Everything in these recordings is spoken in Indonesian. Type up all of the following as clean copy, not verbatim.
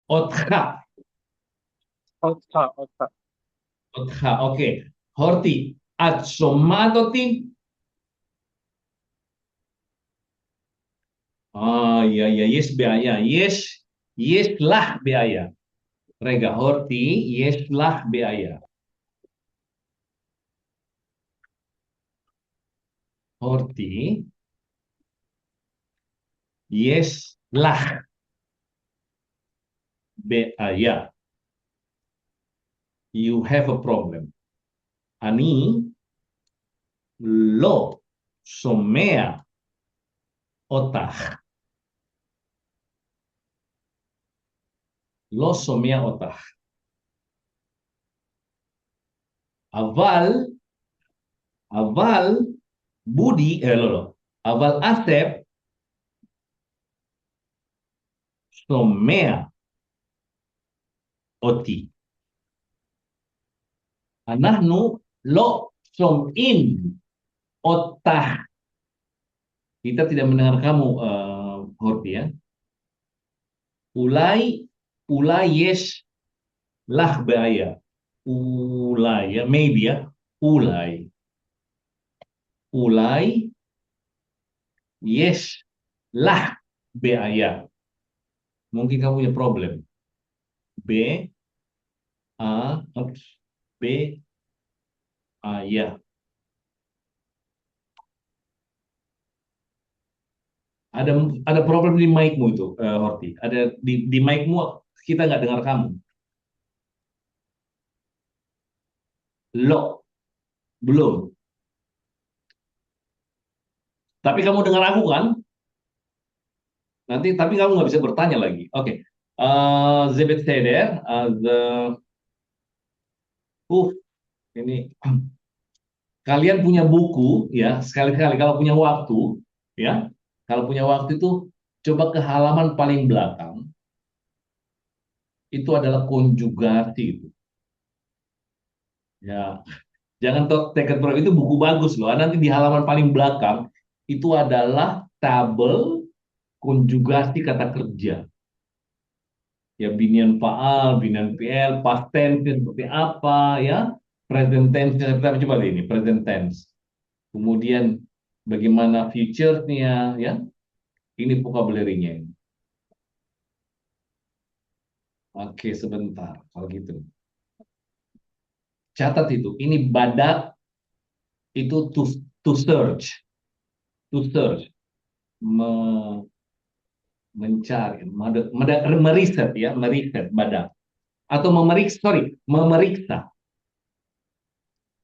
Otha. Otak, otak. Otha. Oke. Horti. Atsomatoti. Ah, iya, iya. Yes, beaya. Yes. Yes lah beaya. Rega horti. Yes lah beaya. Horti. Yes lah beaya. You have a problem. Ani lo somea otah. Lo somea otah. Aval, aval Budi, lo. Aval Asep somea oti. Anahnu lo somin otah. Kita tidak mendengar kamu, Horti ya. Ulai, ulai yes lah bahaya. Ulai ya, maybe ya. Ulai, ulai yes lah bahaya. Mungkin kamu punya problem. B A B A ya. Ada ada problem di mic-mu itu, Horti. Ada di mic-mu kita nggak dengar kamu. Lo belum. Tapi kamu dengar aku kan? Nanti tapi kamu nggak bisa bertanya lagi. Oke. Zebet Seder, ini kalian punya buku ya, sekali-kali kalau punya waktu ya, kalau punya waktu itu coba ke halaman paling belakang, itu adalah konjugasi itu. Ya, jangan take it itu buku bagus loh. Nanti di halaman paling belakang itu adalah tabel konjugasi kata kerja. Ya, binian faal, binian PL, past tense seperti apa ya, present tense seperti apa, coba lihat ini present tense. Kemudian bagaimana future-nya ya. Ini vocabulary-nya. Oke, sebentar. Kalau gitu. Catat itu. Ini badak itu to search. To search. Me- Mencari. Meriset ya. Meriset badak. Atau memeriksa, sorry. Memeriksa.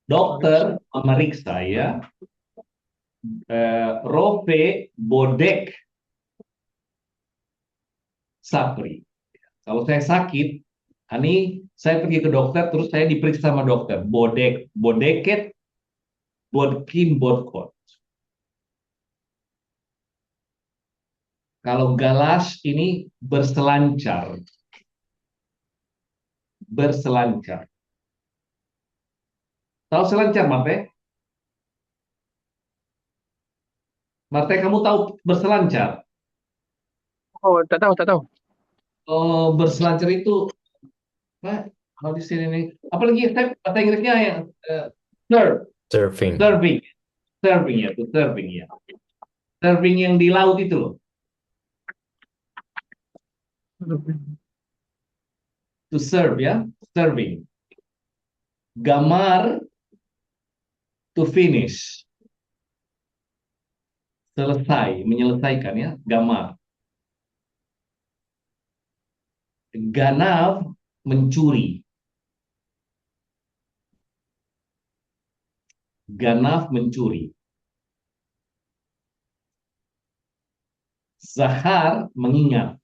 Dokter Periksa. memeriksa ya. Rove bodek sapri. Kalau saya sakit, ini saya pergi ke dokter, terus saya diperiksa sama dokter. Bodeket, bodkin, bodkot. Kalau galas ini berselancar, berselancar. Tahu selancar, Marte? Marte, kamu tahu berselancar? Oh, tak tahu, tak tahu. Oh, berselancar itu, Pak, kalau di sini nih, apalagi saya bahasa Inggrisnya yang serve, Surfing. serving, serving ya, tuh serving ya, serving yang di laut itu loh, to serve ya, serving. Gamar, to finish, selesai, menyelesaikan ya, gamar. Ganav, mencuri, ganaf mencuri. Zahar, mengingat,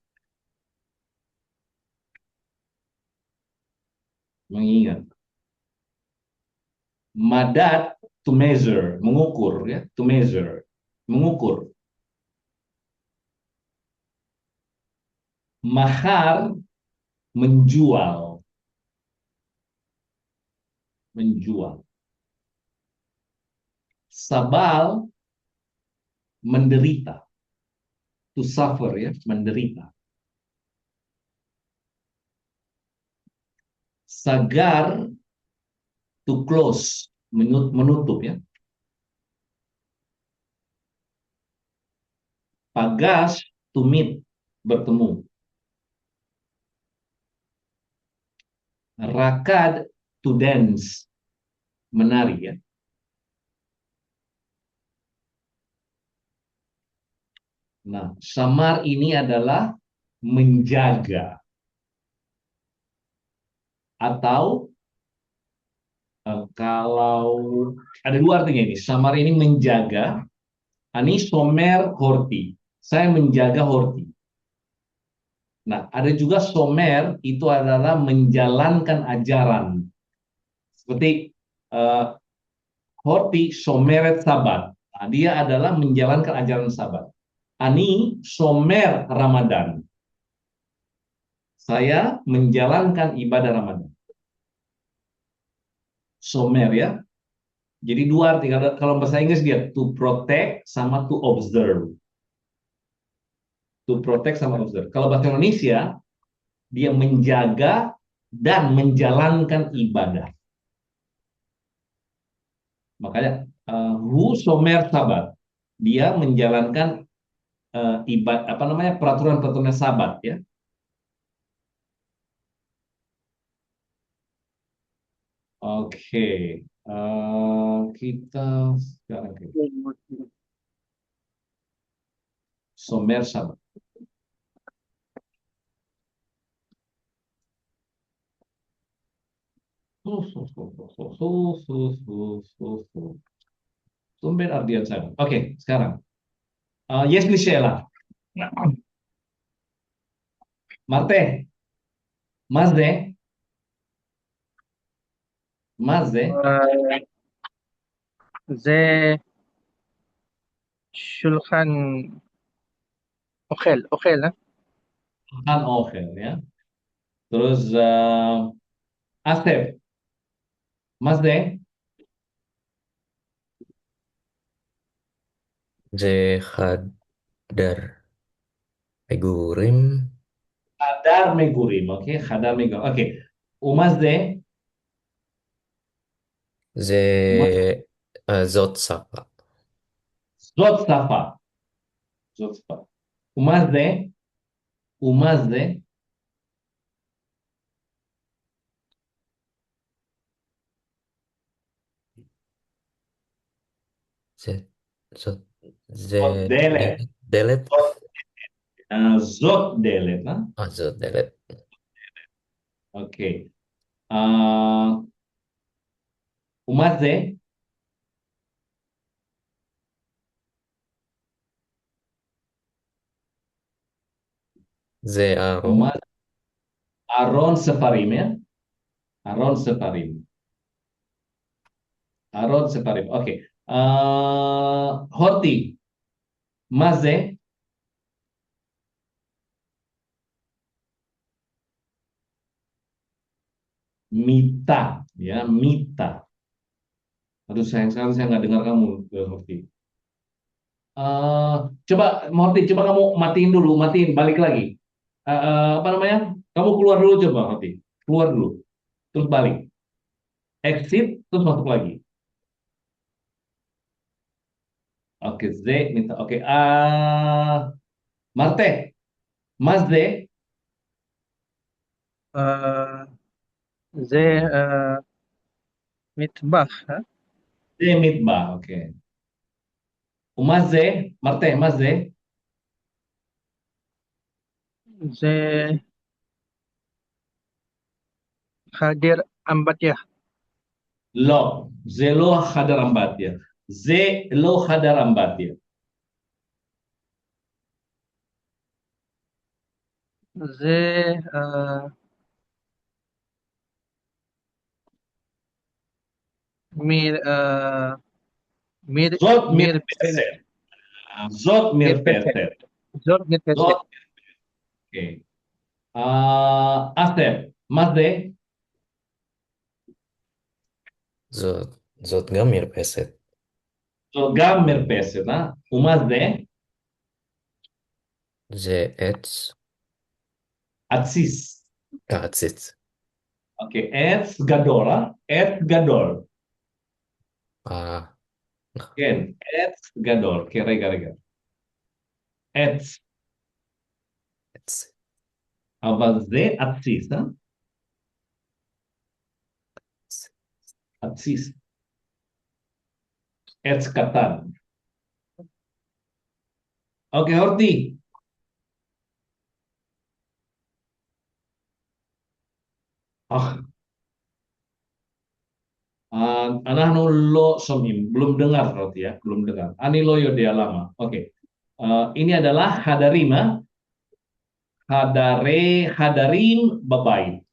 mengingat. Madat, to measure, mengukur ya, to measure, mengukur. Mahar, menjual, menjual. Sabal, menderita, to suffer ya, menderita. Sagar, to close, menutup ya. Pagas, to meet, bertemu. Rakad, to dance, menari ya. Nah, samar ini adalah menjaga atau kalau ada dua artinya ini. Samar ini menjaga, ani somer horti. Saya menjaga horti. Nah, ada juga somer itu adalah menjalankan ajaran. Seperti uh, horti someret sabat. Nah, dia adalah menjalankan ajaran sabat. Ani somer Ramadan. Saya menjalankan ibadah Ramadan. Somer ya. Jadi dua arti. Kalau bahasa Inggris dia to protect sama to observe. To protect sama observe. Kalau bahasa Indonesia dia menjaga dan menjalankan ibadah. Makanya hu somer sabat. Dia menjalankan ibadah apa namanya peraturan-peraturan sabat ya. Oke, kita sekarang ke somer sabat. Sumber artian sabat. Oke, sekarang. Yes, Michelle. Marte, Mazde, Mazde, آه، زي شلخان أخيل أخيل ها؟ Han Oger ya. Terus Asep, Mazde, Ze Khadar Megurim. Hadar Megurim, oke, Hadar Megurim, oke. Umazde, Ze Zot Sapa. Zot Safa, Zot Safa. Umazde, Umazde, Ze Zot Zot Ze Delet, Delet. Zot Delet, nah. Oh, Zot Delet. Oke. Umazde, Ze Aro. Umaz, Aron Sefarim ya. Aron Sefarim. Aron Sefarim. Oke. Hoti. Maze. Mita. Ya, Mita. Aduh, sayang sekali saya nggak dengar kamu, Hoti. Eh, coba, Horti, coba kamu matiin dulu, matiin, balik lagi. Apa namanya? Kamu keluar dulu coba, Horti. Keluar dulu. Terus balik. Exit, terus masuk lagi. Oke, Z, minta. Oke. Marte. Mazde. آه، زي مطبخ ها؟ Z, mitbah. Oke. Umazde. Marte, Mazde. زي خادر أمباتيا. Lo, zelo hadarambatia. Ze lo hadarambatia. زي آه، مير مير Zot مير بن mirpeset. Zot مير بيسيت. mirpeset. زور مير بيسيت. Zot, oke. Asep, Mazde, Zot Zot Gamir Peset. Zogam mirpeset. Nah, Umazde, Ze Etz Atsis. Katsit. Oke, et gadora, et gadol. Ah, Ken, et gadol. Oke, rega. Et, it's, אבל זה התסיס, it's, התסיס. עץ קטן. Oke, Horti. Ah, anahnu lo somim. Belum dengar, Horti ya. Belum dengar. Ani loyo dia lama. Oke. Ini adalah hadarima. Hadarin babait.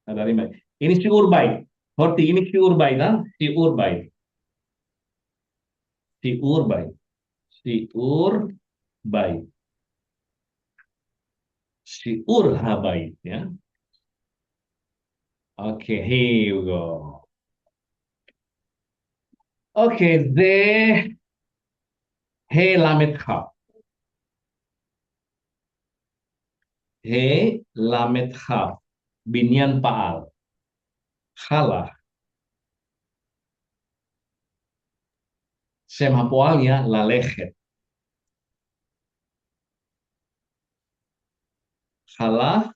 Hadarima. Ini siur bait. Horti, ini siur bait, kan? Siur bait. Siur bait. Siur bait. Siur habait, ya. Oke, here we go. Oke, he lamet ha. He lamet ha. Binyan paal. Khalah. Sem hapoalnya lalechet. Khalah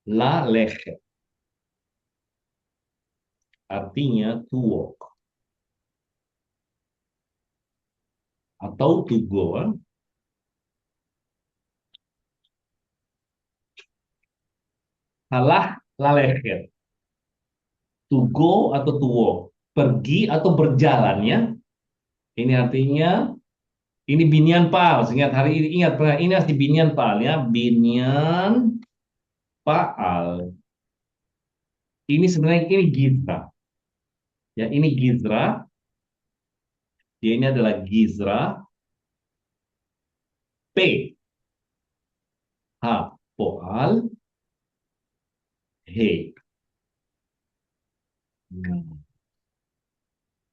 lalechet. Artinya to walk. Atau to go. Khalah lalechet. To go atau to walk. Pergi atau berjalan, ya. Ini artinya ini binyan paal. Ingat hari ini, ingat ini asli binyan paal, ya. Binyan paal. Ini sebenarnya ini gizra. Ya, ini gizra. Dia ini adalah gizra P H poal he.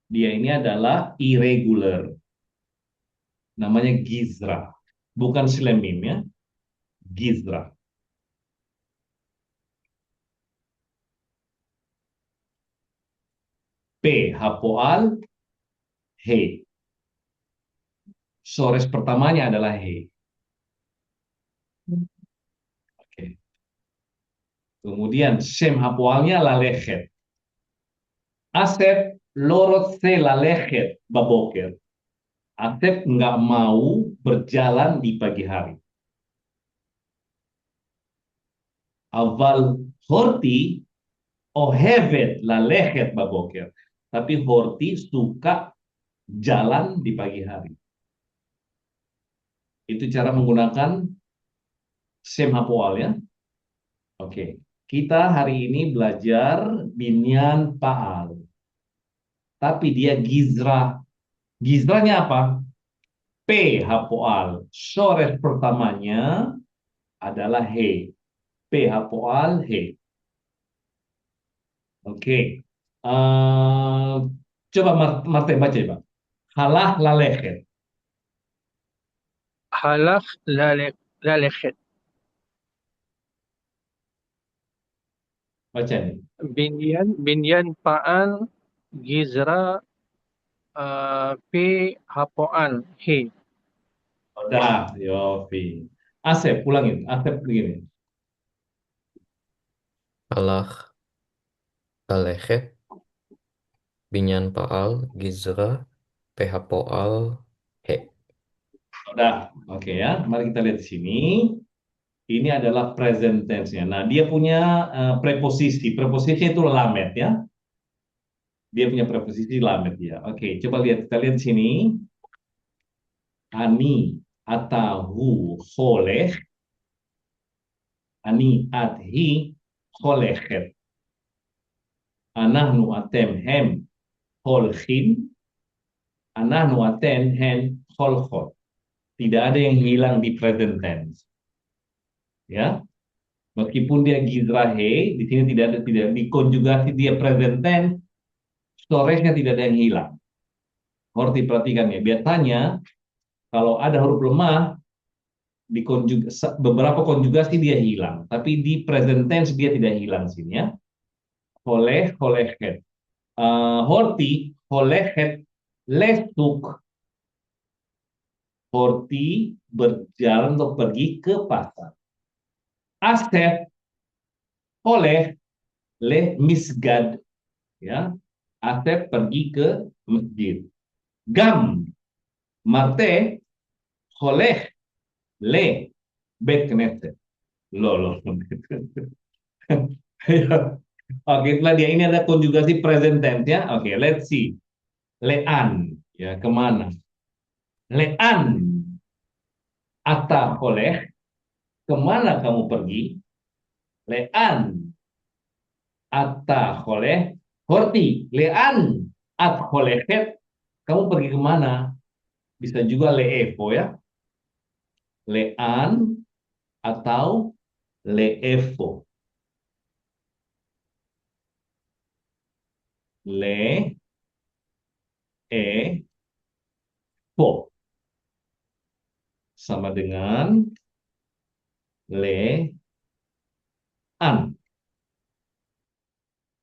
Dia ini adalah irregular. Namanya gizra. Bukan silemim, ya. Gizra. P hapoal he. Sores pertamanya adalah he. Oke. Kemudian sem hapoalnya lalechet. Asep lorot se lalechet baboker. Asep nggak mau berjalan di pagi hari. Aval horti ohevet lalechet baboker. Tapi horti suka jalan di pagi hari. Itu cara menggunakan sem hapoal, ya. Oke. Kita hari ini belajar binyan paal. Tapi dia gizra. Gizranya apa? P hapoal. Sores pertamanya adalah he. P hapoal he. Oke. Coba Marte baca, Pak. Halah lalechet. Halaf lalechet. Baca nih. Binyan paal gizra P hapoan he. Udah, Yofi. Asep, ulangin. Asep begini. Allah, lalechet, binyan paal, gizra, PH poal, he. Udah, oke, ya. Mari kita lihat di sini. Ini adalah present tense-nya. Nah, dia punya preposisi. Preposisi itu lamet, ya. Dia punya preposisi lamet, ya. Oke, coba lihat. Kita lihat di sini. Ani atahu kholeh. Ani athi kholechet. Anahnu atem hem holchin. Anahnu aten hen holchot. Tidak ada yang hilang di present tense. Ya, meskipun dia gizra he, di sini tidak dikonjugasi dia present tense, storage-nya tidak ada yang hilang. Horti perhatikan, ya. Biasanya kalau ada huruf lemah beberapa konjugasi dia hilang, tapi di present tense dia tidak hilang sini, ya. holechet. Horti, holechet, lesuk. Horti berjalan untuk pergi ke pasar. Asef, oleh, le misgad. Ya, Asef pergi ke masjid. Gam, Marte, oleh, le, bet knesset. Loh. Ya. Oke, itulah dia. Ini ada konjugasi present tense ya. Oke, let's see. Lean, ya kemana? Lean, ata oleh, kemana kamu pergi? Lean, ata oleh, horti. Lean, at holechet, kamu pergi kemana? Bisa juga leevo ya. Lean atau leevo. Le, e, vo. Sama dengan le, an.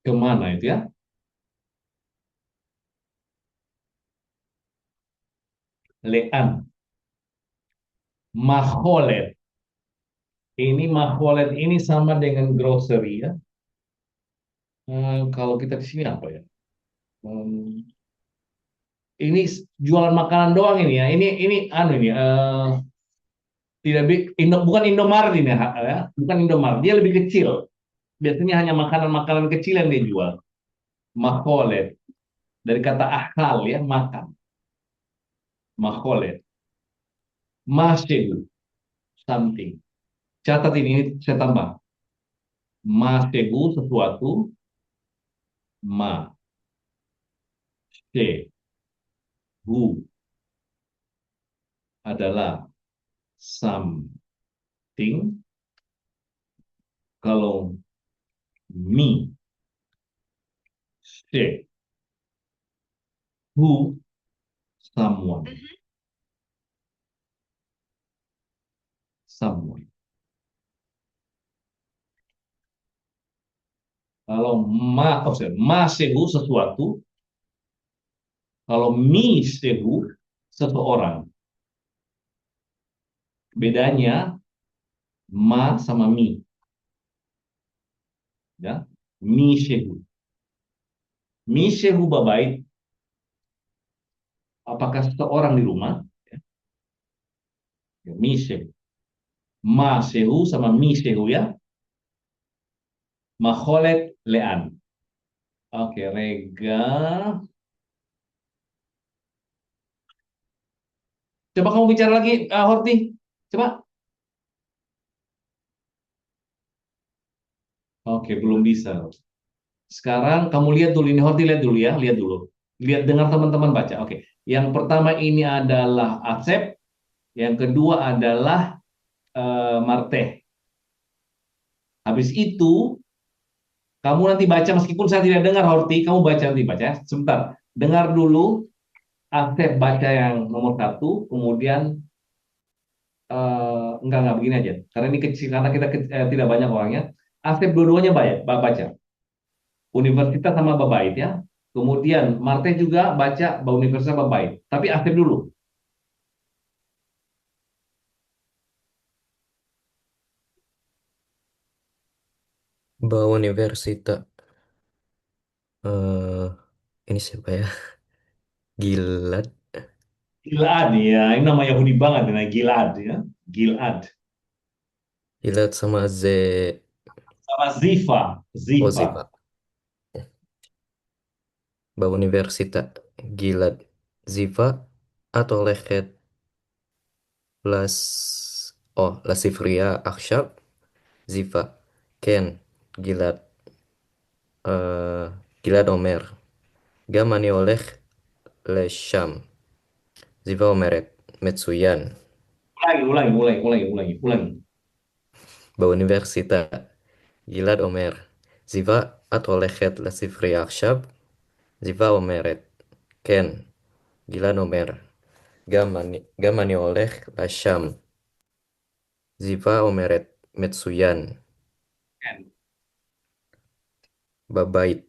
Kemana itu ya? Lean. Maholet. Ini maholet ini sama dengan grocery ya. Kalau kita di sini apa ya? Hmm, ini jualan makanan doang ini ya. Ini anu ini tidak bukan Indomaret ini ya. Bukan Indomaret. Dia lebih kecil. Biasanya hanya makanan-makanan kecil yang dia jual. Maholet dari kata akal ya, makan. Maholet. Masyehu, something. Catat ini saya tambah. Masyehu sesuatu. Ma, she, hu adalah something. Kalau me, she, who, someone. Someone. Kalau sehu sesuatu. Kalau mi sehu seseorang. Bedanya ma sama mi. Ya, mi sehu. Mi sehu babait. Apakah seseorang di rumah? Ya, mi sehu. Ma sehu sama mi sehu ya. Maholet lean. Oke, Rega. Coba kamu bicara lagi, Horti. Coba. Oke, belum bisa. Sekarang kamu lihat dulu ini, Horti lihat dulu ya, lihat dulu. Lihat dengar teman-teman baca. Oke. Yang pertama ini adalah Asep, yang kedua adalah Marte. Habis itu kamu nanti baca meskipun saya tidak dengar Horti, kamu baca nanti baca. Ya. Sebentar. Dengar dulu Asep baca yang nomor satu, kemudian enggak begini aja. Karena ini kecil, karena kita tidak banyak orangnya. Asep dua-duanya baca. Universitas sama Babait ya. Kemudian Marte juga baca Universitas Babait. Tapi Asep dulu. Bahwa Universitas. eh ini siapa ya? Gilad. Gilad ya, ini nama Yahudi banget ya, Gilad ya. Gilad. Gilad sama Sama Ziva. Ziva. Ziva. Bahwa Universitas Gilad Ziva atau Lekhet La Sifria Akshab Ziva Ken Gilad Gilad Omer Gamani oleh Lesham Ziva Omeret Metsuyan Ulangi. Bahwa Universitas Gilad Omer Ziva atau Lekhet La Sifria Akshab Ziva Omeret Ken Gilad Omer Gamani oleh Lesham Ziva Omeret Metsuyan. Babait.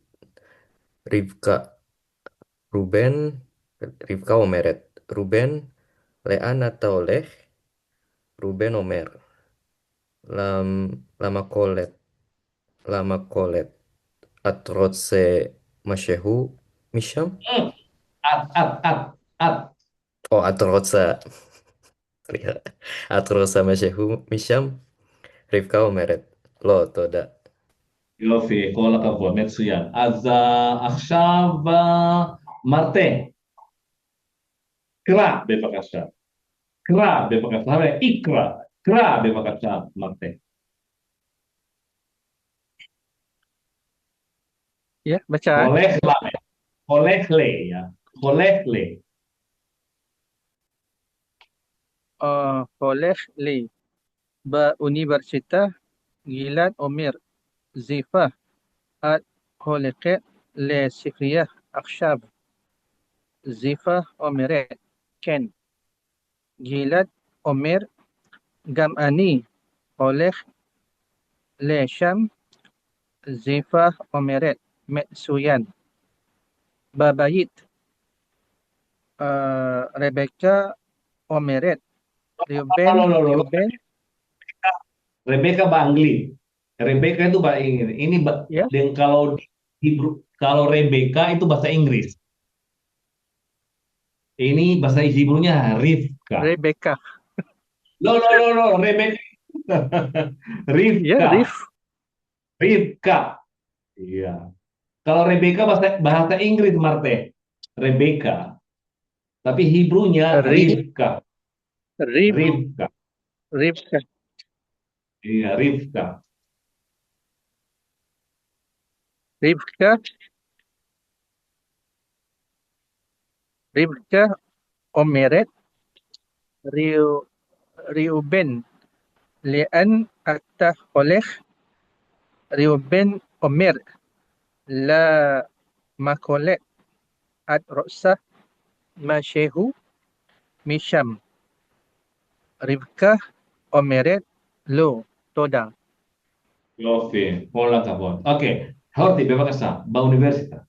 Rivka. Ruben. Rivka Omeret. Ruben. Lean atau Leh. Ruben Omer. Lam, Lama Kolet. Lama Kolet. Atrotse Mashehu. Misham. Hmm, at. Oh, Atrotsa. Atrotsa Mashehu. Misham. Rivka Omeret. Lo, תודה. יופי, כל הכבוד, מצוין. אז עכשיו מרטה, קרא בבקשה. קרא בבקשה, איקרא, קרא בבקשה, מרטה. Ya, bacaan. הולך ל, הולך ל, ya. הולך ל. Oleh li. Universitas Gilad Omir. Zifah. At Holeket le Sifriyah Akshab. Zifah Omiret. Ken. Gilad Omir. Gam'ani. Oleh le Sham. Zifah Omiret. Metsuyan. Babayit. Rebecca Omeret. Lo, lo, lo, lo. Reuben. Rebecca Bangli. Rebecca itu bahasa Inggris. Ini Ya, kalau di Hebrew, kalau Rebecca itu bahasa Inggris. Ini bahasa Hebrew-nya Rivka. Rebecca. Lo, Rebecca. Ya, Rivka, Rif. Rivka. Iya. Kalau Rebecca bahasa bahasa Inggris, Marte. Rebecca. Tapi Hebrew-nya Rif. Rivka. Rif. Rivka. Rivka. Iya, Rivka. Rivka. Rivka Omeret. Riu. Reuben. لأن التخليخ ريوبن أمير لا ماكولت الرؤسة ماشيهو ميشام ربكة أميرت لو تودا. Yofie, pola kabon. Oke, Horti, bebas ba universitas.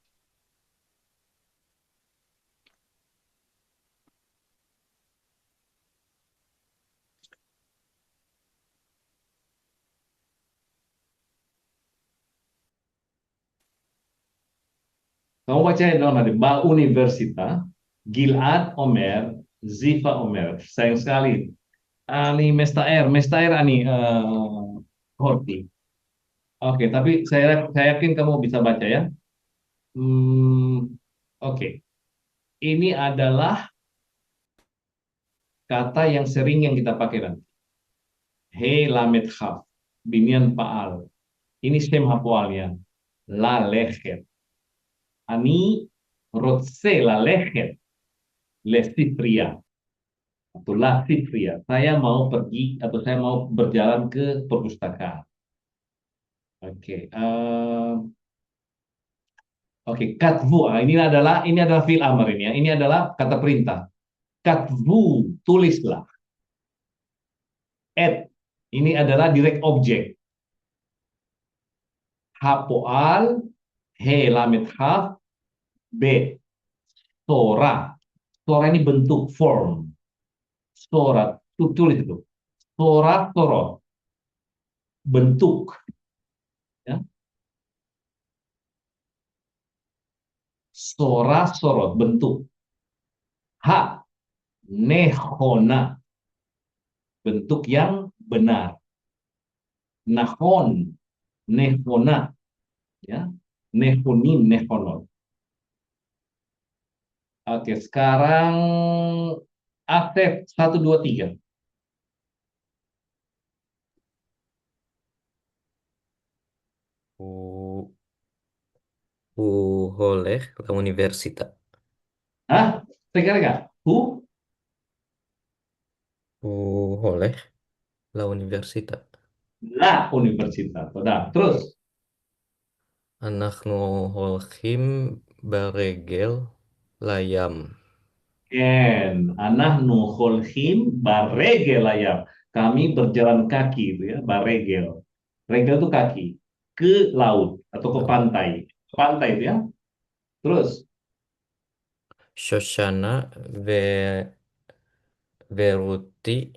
Kamu baca dalam hati, ba universitas, Gilad Omer, Ziva Omer. Sayang sekali. Ani Mestaer ani Horti. Oke, tapi saya yakin kamu bisa baca ya. Oke. Ini adalah kata yang sering yang kita pakai nanti. He lamet khaf, binian paal. Ini stem hapoalnya. La lechet. Ani rotse la lechet. Lesifria. Atau la sifria. Saya mau pergi atau saya mau berjalan ke perpustakaan. Oke. Oke, katvu. Ini adalah fi'il amr ini ya. Ini adalah kata perintah. Katvu, tulislah. Et, ini adalah direct object. Hapoal, he lamet haf, b, sora. Sora ini bentuk form. Sora, tulis itu. Sora, soro. Bentuk. Ya. Sora, sorot, bentuk. Ha, nehona. Bentuk yang benar. Nahon, nehona. Ya. Nehonin, nehonot. Oke, sekarang aktif 1, 2, 3. U, Uholeh la università. Hah? Tegar nggak? Uholeh la università. La universitas. Udah. Terus. אנחנו הולכים ברגל לים. Ken. Anahnu kholhim baregel ayam. Kami berjalan kaki itu ya. Baregel. Regel itu kaki. ke laut atau ke laut. pantai. Ke pantai itu ya. Terus, Shoshana Veruti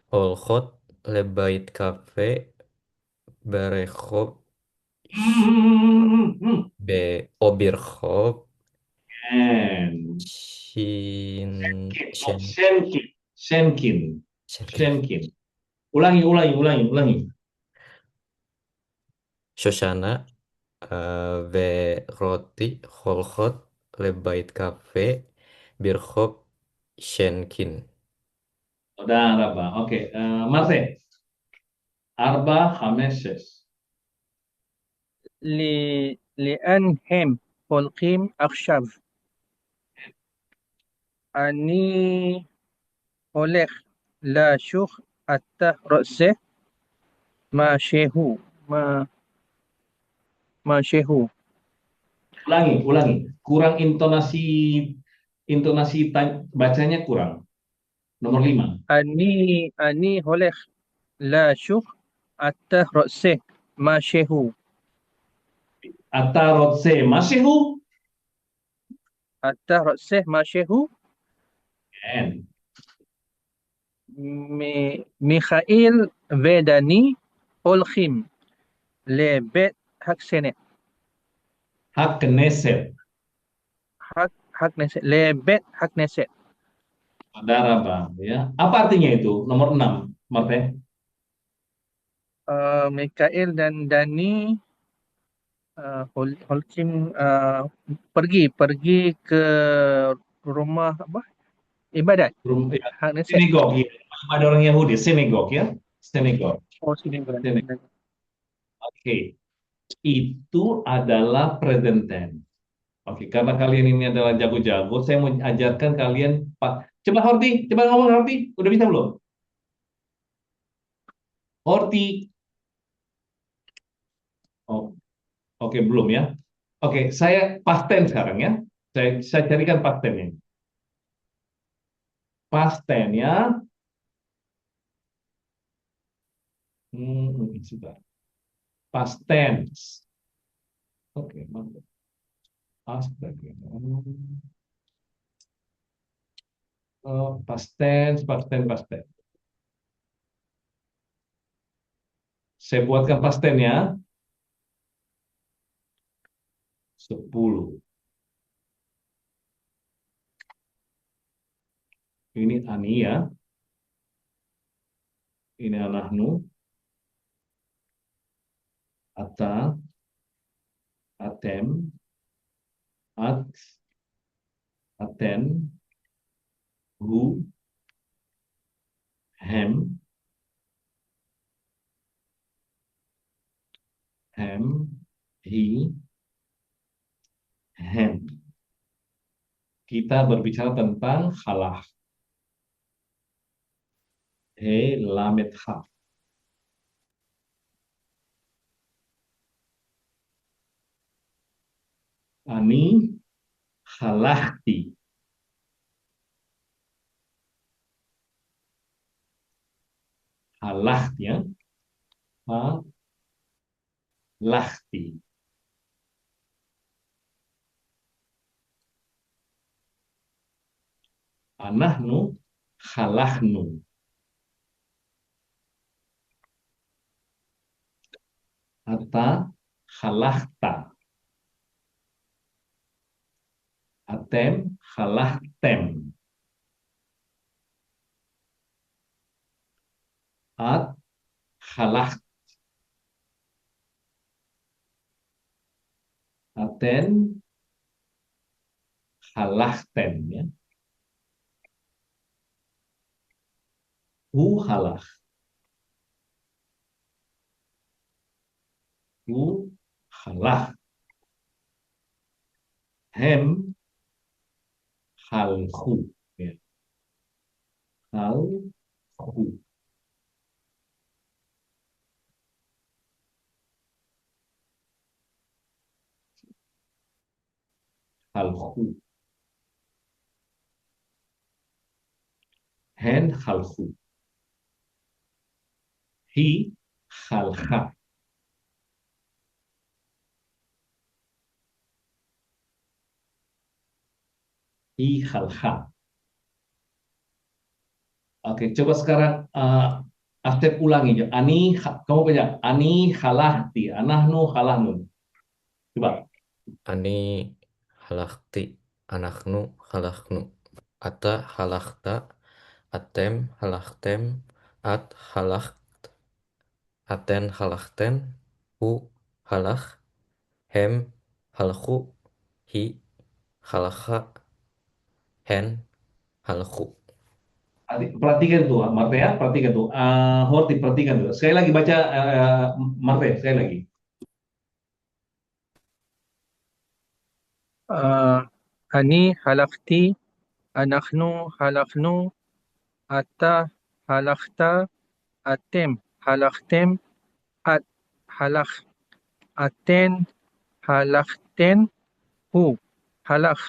הולכות לבית קפה ברחוב hmm, או ברחוב and שן, Shenkin, Shenkin, Shenkin. Shenkin. Ulangi. שושנה ורותי הולכות לבית קפה ברחוב שינקין. Udah, Rabah. Oke, Marte. Arba, Hames, Ses. لأن هم חולקים עכשיו. אני הולך לשוק, אתה רוצה משהו, משהו. Ulangi. Kurang intonasi, bacanya kurang. Nomor 5. אני הולך לשוק, אתה רוצה משהו, Atarotse, Masihu. אתה רוצה משהו. And מיכאל ודני הולכים לבית הכנסת. Hakneset. לבית הכנסת. Ada Rabah. Ya. Apa artinya itu? Nomor 6, Marte. Mikael dan Dani Holcim pergi ke rumah apa? Ibadat. Ya, Hak Neset. sinagog. Ya. Ada orang Yahudi, sinagog ya. Sinagog. Oh, sini bukan. Sinagog. Oke. Itu adalah present tense. Oke, karena kalian ini adalah jago-jago, saya mau ajarkan kalian, Pak. Coba Horti, coba ngomong Horti. Udah bisa belum? Horti. Oh, oke, belum ya. Oke, saya past tense sekarang ya. Saya carikan past tense-nya. Past tense ya. Sudah. Past tense. Oke, mantap. Past tense. Oh, past tense, past tense, past tense. Saya buatkan past tense ya. 10. Ini Ania. Ini Anahnu. Ata. Atem. At. Aten. Hu. Hem. Hem. He. Hem. Kita berbicara tentang halah. He. Lamet ha. Ani. Halahti. Halahti ya. Halahti. Anahnu. Halahnu. Ata. Halahta. Atem. Halahtem. At. Halah. Aten. Halahten ya. Hu halah. Hu halah. Hem halhu ya. Halhu. Halhu. Hen halhu. Hi halha. I hal ha. Oke, coba sekarang Asep ulangi. Kamu baca. Ani halahti, anahnu halahnu. Coba. Ani halakti, anaknu halaknu. Ata halakta, atem halaktem, at halakt, aten halakten, hu halak, hem halku, hi halakha, hen halku. Perhatikan tuh, Marte ya. Perhatikan tuh. Horti, perhatikan tuh. Sekali lagi baca Marte, sekali lagi. Uh, Ani halakti, anaknu halaknu, ata halakta, atem halaktem, at halak, aten halakten, hu halak,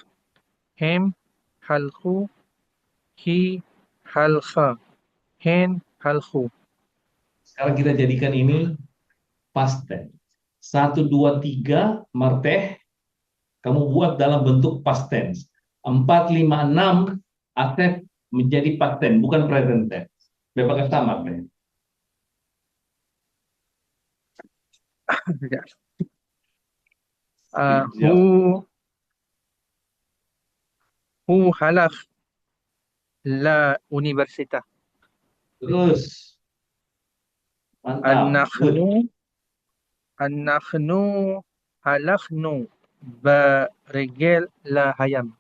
hem halku, hi halka, hen halku. Sekarang kita jadikan ini past tense. 1, 2, 3, Marte. Kamu buat dalam bentuk past tense. 4, 5, 6, Asep menjadi past tense, bukan present tense. Berapa kata Marte? Siap. Hu halak la universitas. Terus, mantap. Good. An-nakhnu halaknu berigel la hayam.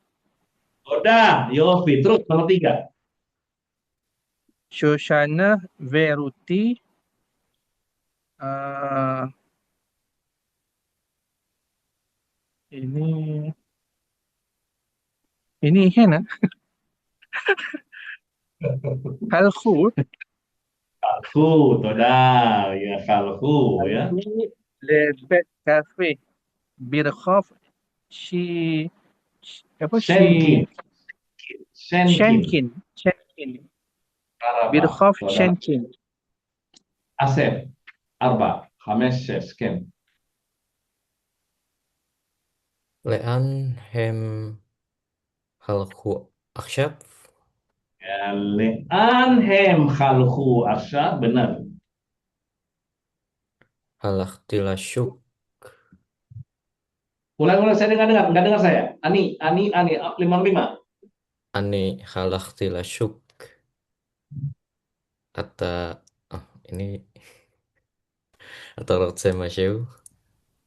Udah, Yofi. Terus nomor 3. Shoshana Veruti uh, ini kan halku Kalhu, toda, ya kalhu ya. lebet cafe birkhaf shi apa Shenkin, shi Shenkin, Shenkin Araba, birkhaf toda. Shenkin. Asep, Arba, Hamesh, Shen. Lean hem halku aksyaf, Ya, Le'anhem khalhu arsya, benar. halaktila syuk, Ulang-ulang, saya nggak dengar saya. Ani, 55. ani halaktila syuk. Ata ini atau rotse masyeu.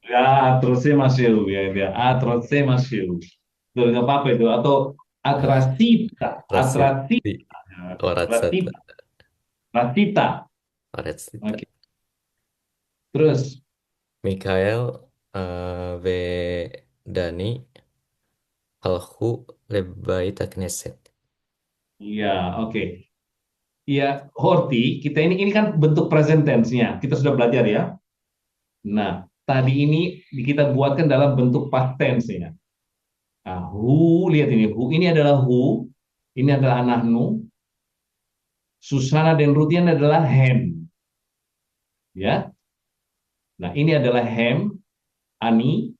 Ya, terusnya masih ya, dia. Terusnya masih. Tuh, nggak apa-apa itu. Atau atrasita, Rasiti atrasita, waratsata atrasita, atrasita. waratsita. Oke. Terus, Mikael V Dani halku lebay takneset. ya, oke. Ya, Horti, ini kan bentuk present tense-nya. Kita sudah belajar ya. Nah, tadi ini kita buatkan dalam bentuk past tense-nya. Nah, lihat ini. Ini adalah ini adalah anahnu. Susana dan Rutian adalah hem. Ya. Nah, ini adalah hem, Ani,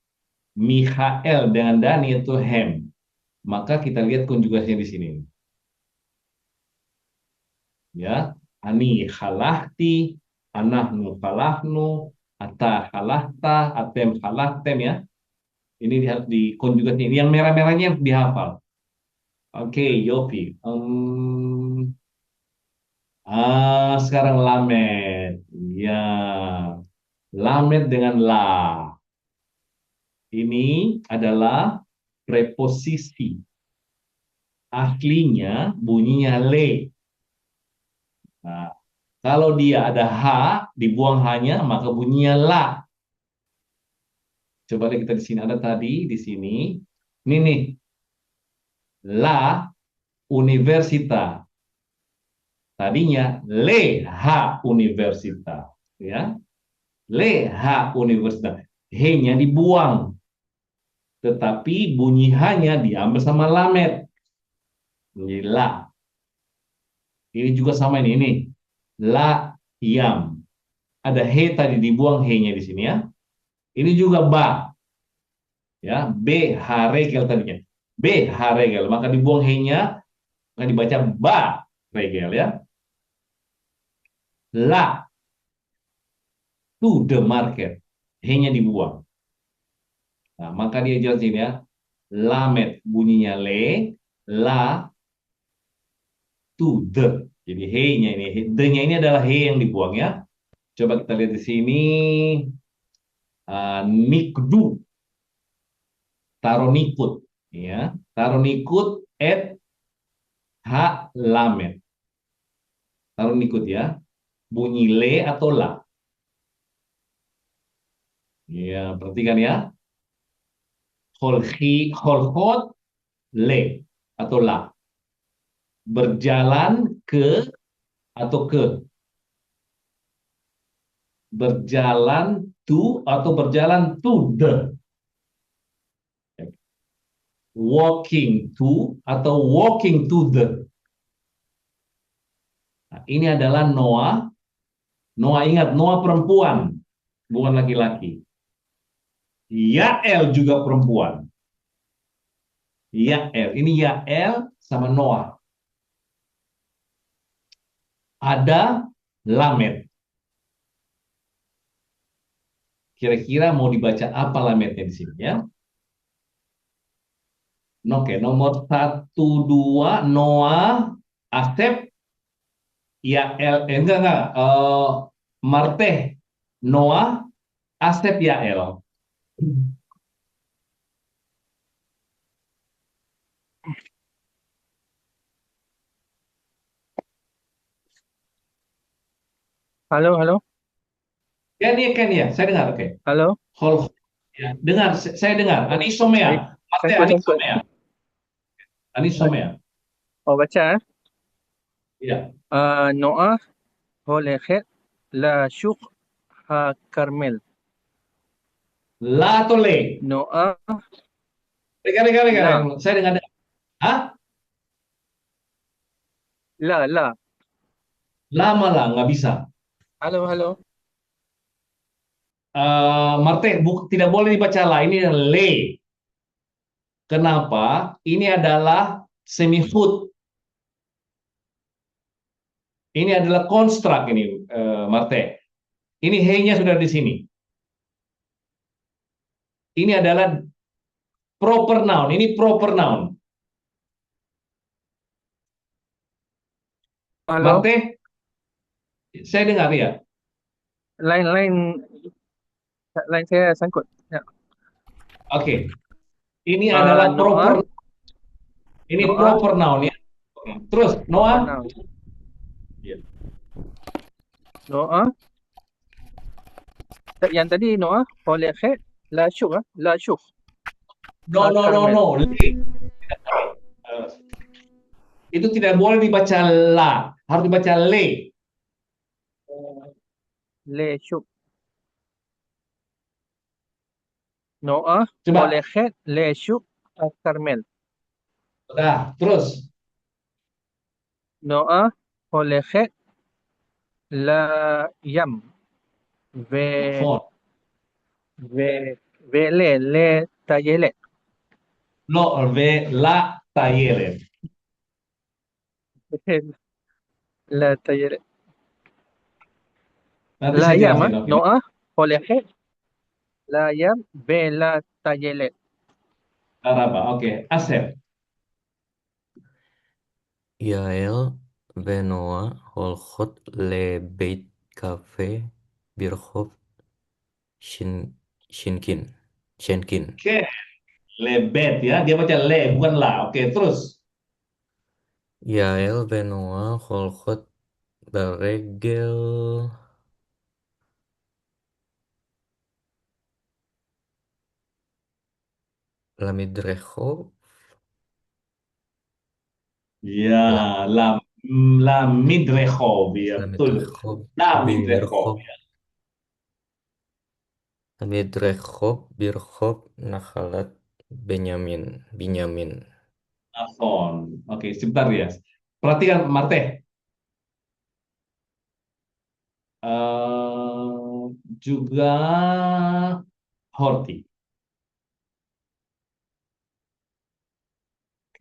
Mikhael dengan Dani itu hem. Maka kita lihat konjugasinya di sini. Ya, Ani halahti, anahnu halahnu, ata halahta, atem halahtem ya. Ini harus dikonjugasi. Yang merah-merahnya dihafal. Oke, Yofi. Sekarang lamet. Ya, lamet dengan la. Ini adalah preposisi. Aslinya bunyinya le. Nah, kalau dia ada h, dibuang hanya, maka bunyinya la. Coba lihat kita di sini ada tadi di sini. Ini nih, la universita. Tadinya leha universita, ya. Leha universita. H-nya dibuang. Tetapi bunyi hanya diambil sama lamet. Menjadi la. Ini juga sama ini. La yam. Ada he tadi dibuang he-nya di sini ya. Ini juga ba. Ya, b hare kel tadinya. B. Haregel. Maka dibuang he-nya, maka dibaca ba regel ya. La to the market. He-nya dibuang. Nah, maka dia jelasin ya. Lamet bunyinya le, la to the. Jadi he-nya ini, the-nya ini adalah he yang dibuang ya. Coba kita lihat di sini. Nikdu, taronikut, ya, taronikut at ha lamet. Taronikut ya, bunyi le atau la. Ya, perhatikan ya. Holhot le atau la. Berjalan ke atau ke. Berjalan to atau berjalan to the. Walking to atau walking to the. Nah, ini adalah Noah. Noah, ingat, Noah perempuan, bukan laki-laki. Yael juga perempuan. Yael. Ini Yael sama Noah. Ada Lamed. Kira-kira mau dibaca apa Lamednya di sini ya? Oke, nomor 1, 2, Noah, Asep, Yael. Enggak. Marteh, Noah, Asep, Yael. Halo, halo, Kan ya, saya dengar. Oke. halo. Hol, ya, dengar, saya dengar. Anisomea, Baik, Marteh sangkut. Anisomea, Anisomea. Oh, baca. Ya, Noah הולכת לשוק הכרמל. la atau le? Noah, Dengar. לה, Saya dengar. Hah? לה. Lama lah, nggak bisa. Halo, halo. Marte, tidak boleh dibaca la. Ini le. Kenapa? Ini adalah semifood. Ini adalah konstrak ini, Marte. Ini he-nya sudah di sini. Ini adalah proper noun. Ini proper noun. Halo. Marte, saya dengar ya. Lain saya sangkut. Ya. Oke. Ini adalah Noah, proper. Ini Noah, proper noun ya. Terus proper Noah. noun. Ya. Noah, yang tadi Noah هولخت لا شوف كرمل. No. Le. Eh, itu tidak boleh dibaca la, harus dibaca le. لا شوف. Noah Coba, هولخت لا شوف الكرمل. nah, terus. Noah هولخت لا يم و Font. و لا تايلت. No, ve la tayeren. لا تايلت. Nanti لا saya يم jelasin, oke. Noah هولخت لا يم ولا تايلت. Araba, oke. Asep. Yael Benoa Holhot Lebeit Cafe Birhof Shinkin Shenkin. Oke, lebet ya. Dia baca le, bukan la. Oke, terus. Yael Benoa Holhot Baregel Lamidrecho Ya, La la, la midrehov, ya betul. Lamidrecho La midrehov. Birhof Lamidrecho Birhof Nahalat Binyamin. Afon. Oke, sebentar ya. Perhatikan, Marte. Juga Horti.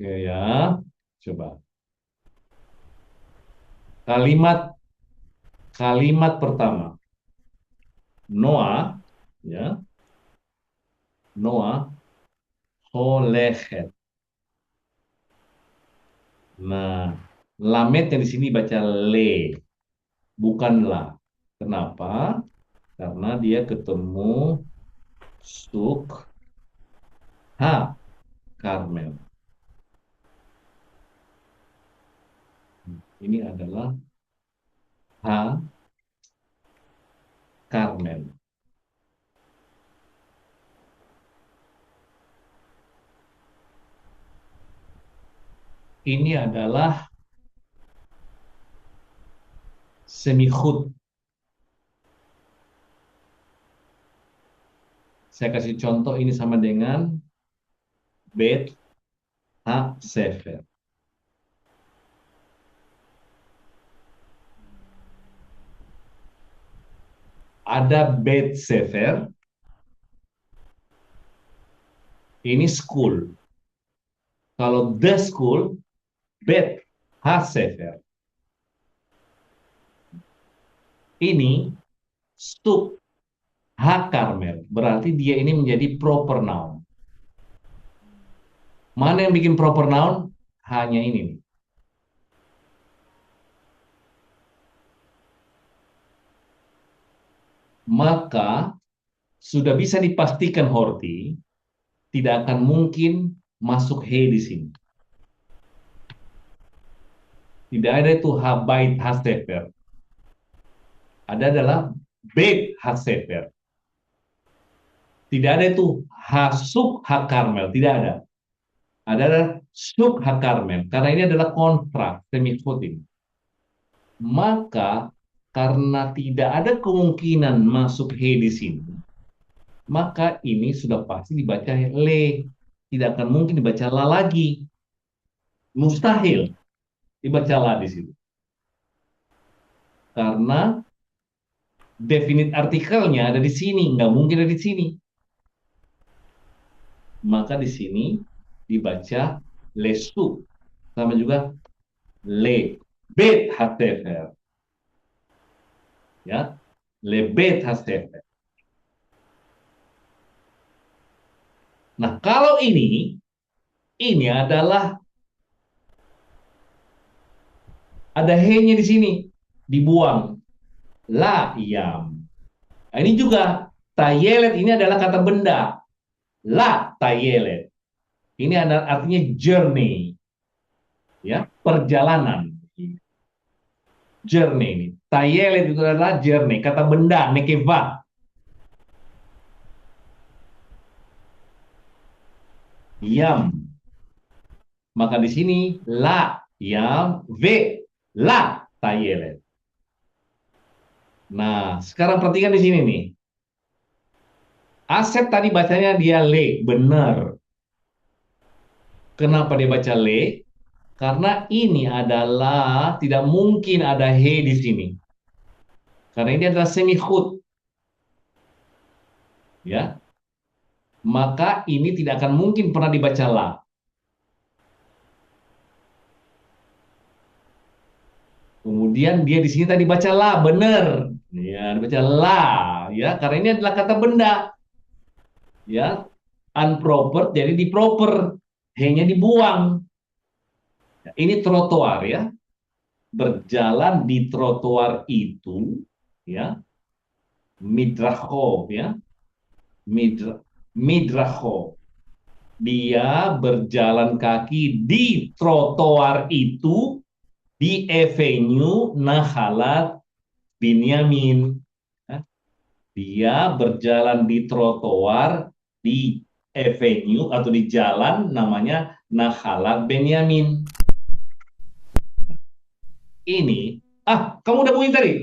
Oke ya, coba. Kalimat kalimat pertama. Noah, ya, Noah holechet. Nah, lametnya di sini baca le, bukan la. Kenapa? Karena dia ketemu suk ha Karmel. Ini adalah ha Karmel. Ini adalah semikhut. Saya kasih contoh ini sama dengan bet ha sefer. Ada bet sefer, ini school. Kalau the school, bet ha sefer. Ini stuk ha Karmel. Berarti dia ini menjadi proper noun. Mana yang bikin proper noun? Hanya ini nih. Maka sudah bisa dipastikan Horti tidak akan mungkin masuk he di sini. Tidak ada itu habait hasefer. Ada adalah bet hasefer. Tidak ada itu hasuk hakarmel. Tidak ada. Ada adalah suk hakarmel. Karena ini adalah kontrak semikolon. Maka karena tidak ada kemungkinan masuk he di sini, maka ini sudah pasti dibaca le. Tidak akan mungkin dibaca la lagi. Mustahil dibaca la di situ. Karena definite artikelnya ada di sini, nggak mungkin ada di sini. Maka di sini dibaca lesu, sama juga le bet hasefer, ya, le bet hasefer. Nah, kalau ini adalah ada he-nya di sini, dibuang. La yam. Nah, ini juga tayelet ini adalah kata benda. La tayelet. Ini adalah artinya journey. Ya, perjalanan. Journey ini. Tayelet itu adalah journey, kata benda, nekeva. Yam. Maka di sini la yam ve la tayelet. Nah, sekarang perhatikan di sini nih. Asep tadi bacanya dia le, benar. Kenapa dia baca le? Karena ini adalah tidak mungkin ada he di sini. Karena ini adalah semikhut. Ya. Maka ini tidak akan mungkin pernah dibaca la. Kemudian dia di sini tadi baca la, benar. Ya, dibaca la, ya, karena ini adalah kata benda. Ya, unproper jadi diproper. He-nya dibuang. Ya, ini trotoar ya. Berjalan di trotoar itu, ya, midracho, ya, midracho. Dia berjalan kaki di trotoar itu di Avenue Nahalat Binyamin. Ya, dia berjalan di trotoar di avenue atau di jalan namanya Nahalat Benyamin. Ini, kamu udah bunyi tadi.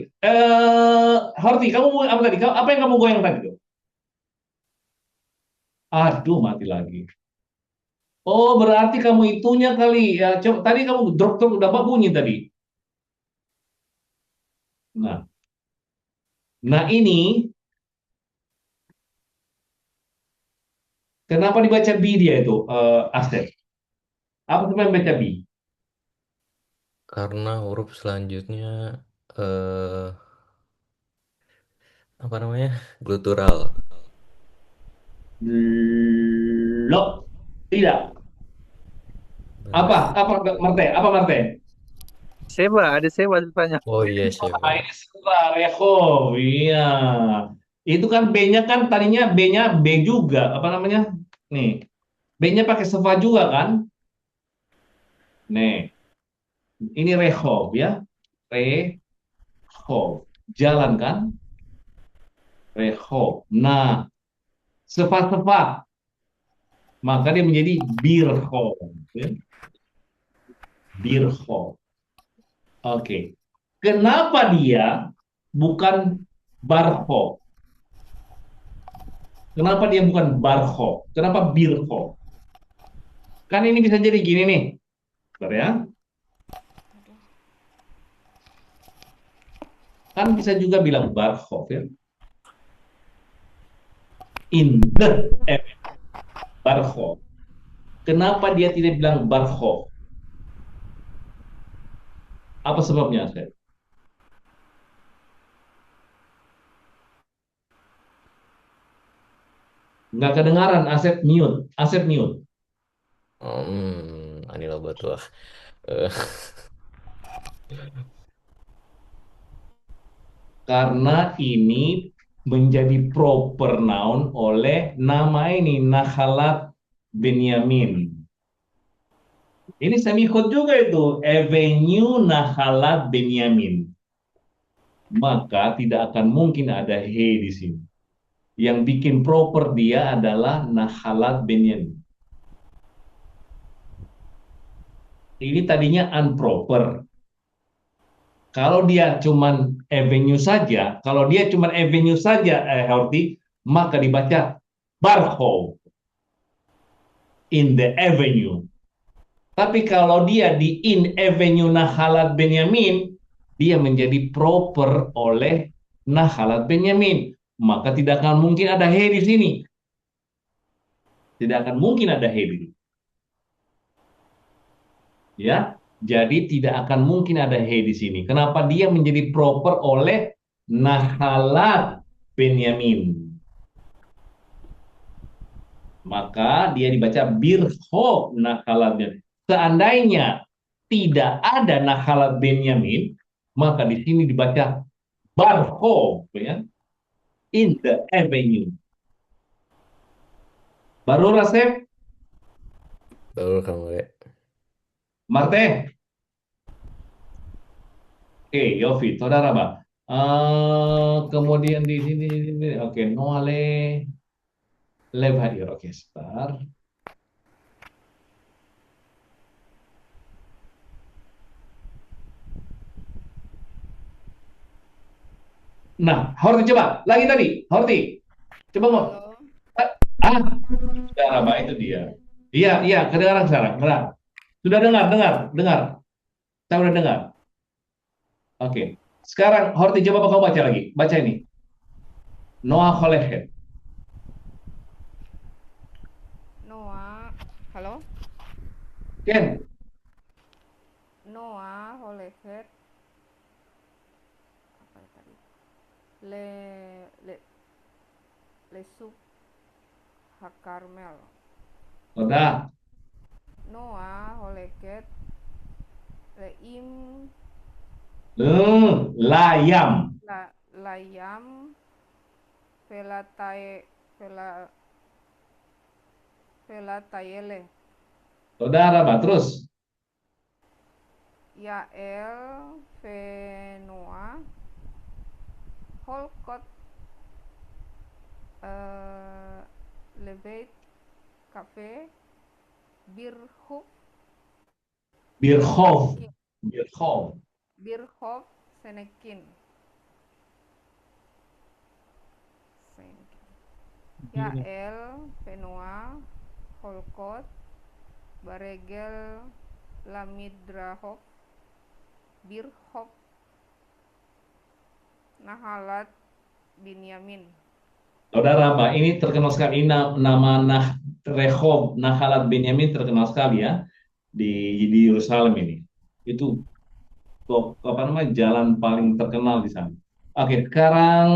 Horti, kamu apa tadi? Apa yang kamu goyang tadi tuh? Aduh, mati lagi. Oh, berarti kamu itunya kali ya. Coba tadi kamu dokter udah apa bunyi tadi. Nah, nah ini kenapa dibaca B dia itu, Asep? Apa sebab yang baca bi? Karena huruf selanjutnya eh apa namanya? Glutural. Lo, tidak. Apa? Terus, Apa Marte? Apa Marte? Seba, ada Seba depannya. oh iya Ah, Sheva. ini sebentar, Rehov. Iya. Itu kan B-nya kan tadinya B-nya B juga. Apa namanya? Nih, B-nya pakai sefa juga kan? Nih, ini Rehov ya. Rehov. Jalan kan? Rehov. Nah, sefa-sefa. Maka dia menjadi Birhov. Ya. Birhov. Oke. Kenapa dia bukan Barhov? Kenapa dia bukan Barhov? Kenapa Birhov? Kan ini bisa jadi gini nih. Bentar ya. Kan bisa juga bilang Barhov ya. In the Barhov. Kenapa dia tidak bilang Barhov? Apa sebabnya, Saya? Nggak kedengaran, Asep mute. Asep mute. Anila Batuah. Eh, Karena ini menjadi proper noun oleh nama ini, Nahalat Benyamin. Ini semikhot juga itu, Avenue Nahalat Benyamin. Maka tidak akan mungkin ada he di sini. Yang bikin proper dia adalah Nahalat Benyamin. Ini tadinya unproper. Kalau dia cuman avenue saja, kalau dia cuman avenue saja, Horti, maka dibaca Barhow in the avenue. Tapi kalau dia di in avenue Nahalat Benyamin, dia menjadi proper oleh Nahalat Benyamin. Maka tidak akan mungkin ada he di sini. Tidak akan mungkin ada he di sini. Ya, jadi tidak akan mungkin ada he di sini. Kenapa dia menjadi proper oleh Nahalat Benyamin? Maka dia dibaca Birho Nahalat Benyamin. Seandainya tidak ada Nahalat Benyamin, maka di sini dibaca Barho, ya, in the avenue. Baru Rasef, Betul kamu ya. Marte, oke, Yofi, saudara, Pak. Kemudian di sini, oke, Noale, Levadir, oke, sebentar. Nah, Horti coba, lagi tadi, Horti, coba mau. Halo, Ah, saudara, Pak, itu halo. dia. Iya, iya, kedengaran sekarang, benar. Sudah dengar, dengar, dengar. Saya udah dengar. Oke. Sekarang Horti coba kau baca lagi. Baca ini. Noah Kholeket. Noah, halo. Ken. Noah Holehet apa ya tadi? Le le Lesuk Hakarmel. Udah. Noah Holeket Leim Layam. la Layam Velatae Vela Velatayele Saudara, Pak. Terus. Yael Venoa Holkot eh, Leveit Cafe Birhuf Birkhov. Senekin Birkhov. Birhof Senekin Senekin Yael Venoa Holkot Baregel Lamidrahov Birhof Nahalat Binyamin. Saudara, Pak. Ini terkenal sekali. Ini nama Rehov Nahalat Benyamin terkenal sekali ya. di Yerusalem ini. Itu apa namanya jalan paling terkenal di sana. Oke, sekarang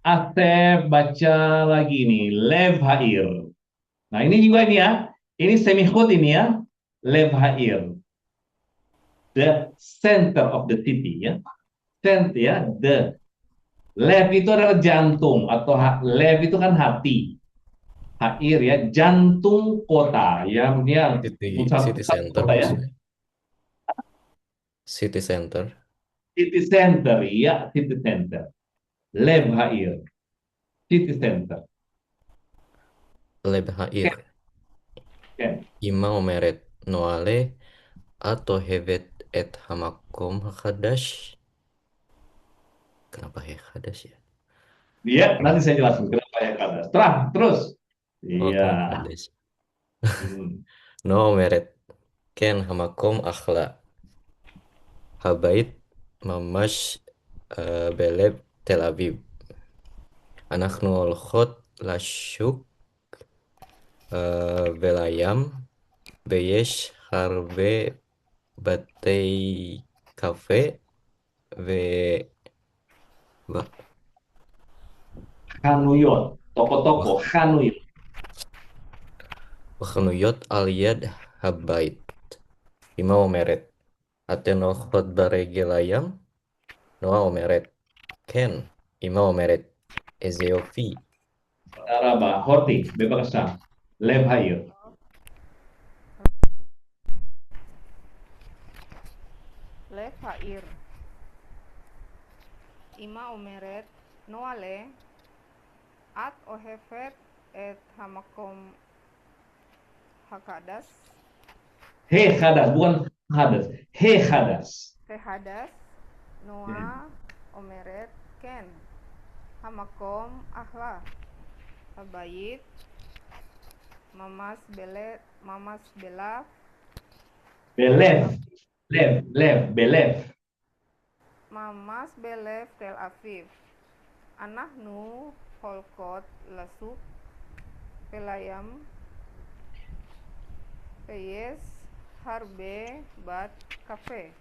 Asep baca lagi nih, Lev Hair. Nah, ini juga ini ya. Ini semiquote ini ya. Lev Hair, the center of the city ya. Center ya, the Lev itu adalah jantung atau lev itu kan hati. Hair ya, jantung kota ya, dia pusat City pusat center kota ya. maksudnya. City center. City center ya, city center. Lev Hair, city center. Leb Oke, Hair. oke. Ima omeret noale atau hevet et hamakom hakadosh. Kenapa hakadosh ya? Iya, nanti saya jelasin kenapa ya kata. Terus. Oh, Iya. kenapa hakadosh? Hmm. No omeret ken hamakom akhla habait mamash beleb Tel Aviv. Anaknu olchot lashuk velayam beyesh harbe batei kafe ve Hanuyot, toko-toko Hanuyot. Wakhnuyot aliyad habait. Ima omeret. Ateno khot baregelayam. Noa omeret. Ken. Ima omeret. Ezeofi. Araba, Horti, bebas Lev Hair. Lev Ha'ir. Ima omeret noale at ohefet et hamakom hakadas He Hadas, bukan Hadas. He Hadas. kehadas noa omeret ken hamakom ahla habayit mamas belaf Belev, Belev. mamas belef Tel Aviv anahnu holkot lasuk pelayam peyes harbe bat kafe.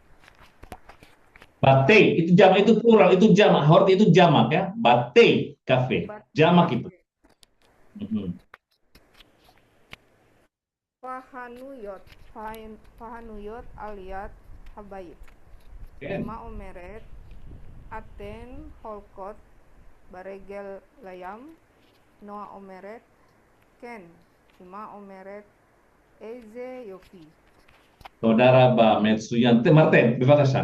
Batei, itu plural, itu jamak. Horti itu jamak ya. Batei cafe. Bat Jamak itu. kafe. Mhm. Fahanuyot aliyat habayit. Oke. Ima omeret aten holkot baregel layam noa omeret ken. Ima omeret eze yofi. Saudara Ba Metsuyan, Martin, bebas.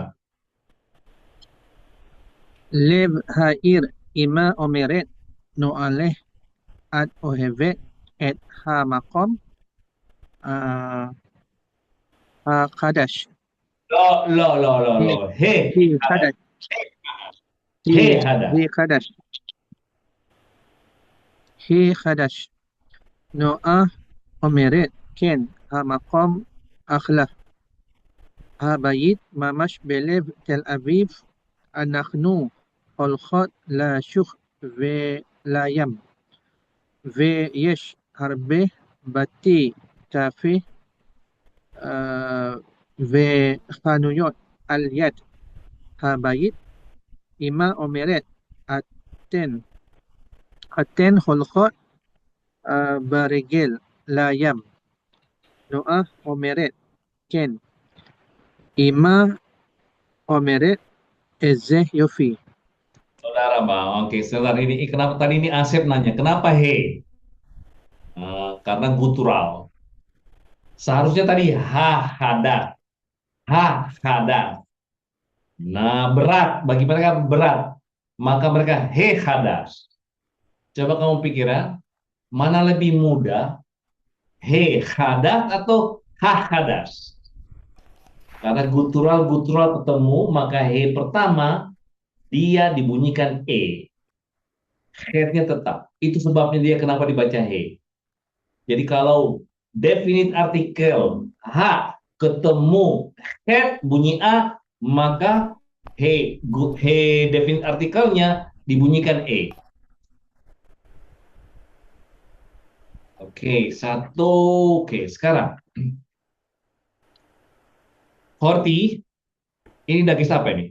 לב העיר אמה אומרת נועלה את אוהבת את המקום החדש. Lo. היא חדש. He Hadas. היא חדש. היא חדש. נועה אומרת כן, המקום אחלה. הבית ממש בלב תל אביב. אנחנו הולכות לשוק ולים, ויש הרבה בתי קפה וחנויות על יד הבית. אמא אומרת, אתן הולכות ברגל לים. נועה אומרת, כן. אמא אומרת, איזה יופי. Saudara Bang, oke, sebentar ini kenapa tadi ini Asep nanya, kenapa he? Karena gutural. Seharusnya tadi ha hadas. Nah, berat bagi mereka berat, maka mereka he hadas. Coba kamu pikir ya, mana lebih mudah, he hadas atau ha hadas? Karena gutural ketemu, maka he pertama dia dibunyikan e. Headnya tetap. Itu sebabnya dia kenapa dibaca he. Jadi kalau definite artikel H ketemu head bunyi A, maka he definite artikelnya dibunyikan E. Oke, satu. Oke, sekarang Horti, ini daging apa ini?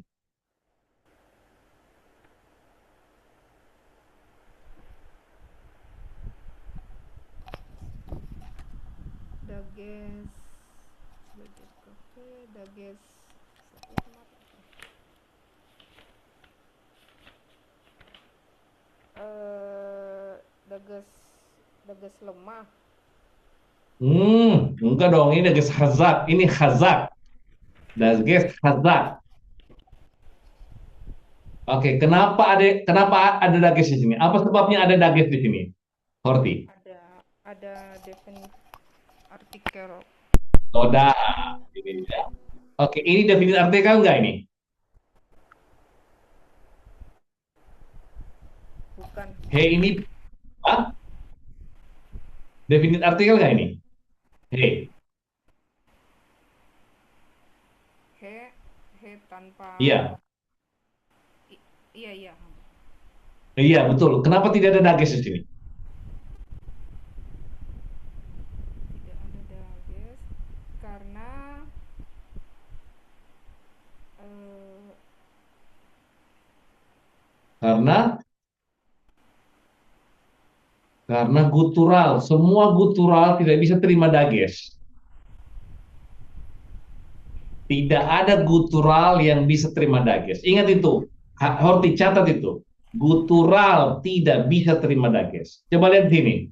Dages, dages kafe, dages eh dages dages lemah. Enggak dong, ini daging khazak. Ini khazak. Daging khazak. Oke, kenapa ada daging di sini? Apa sebabnya ada daging di sini? Horti. Ada definite artikel. Soda. Ini ya. Oke, ini definisi artikel enggak ini? Bukan. He ini ah, definisi artikel enggak ini? He. He tanpa. Iya. Iya, iya. Iya, betul. Kenapa tidak ada daging di sini? Tidak ada dages karena eh, Karena gutural, semua gutural tidak bisa terima dages. Tidak ada gutural yang bisa terima dages. Ingat itu, Horti catat itu. Gutural tidak bisa terima dages. Coba lihat sini.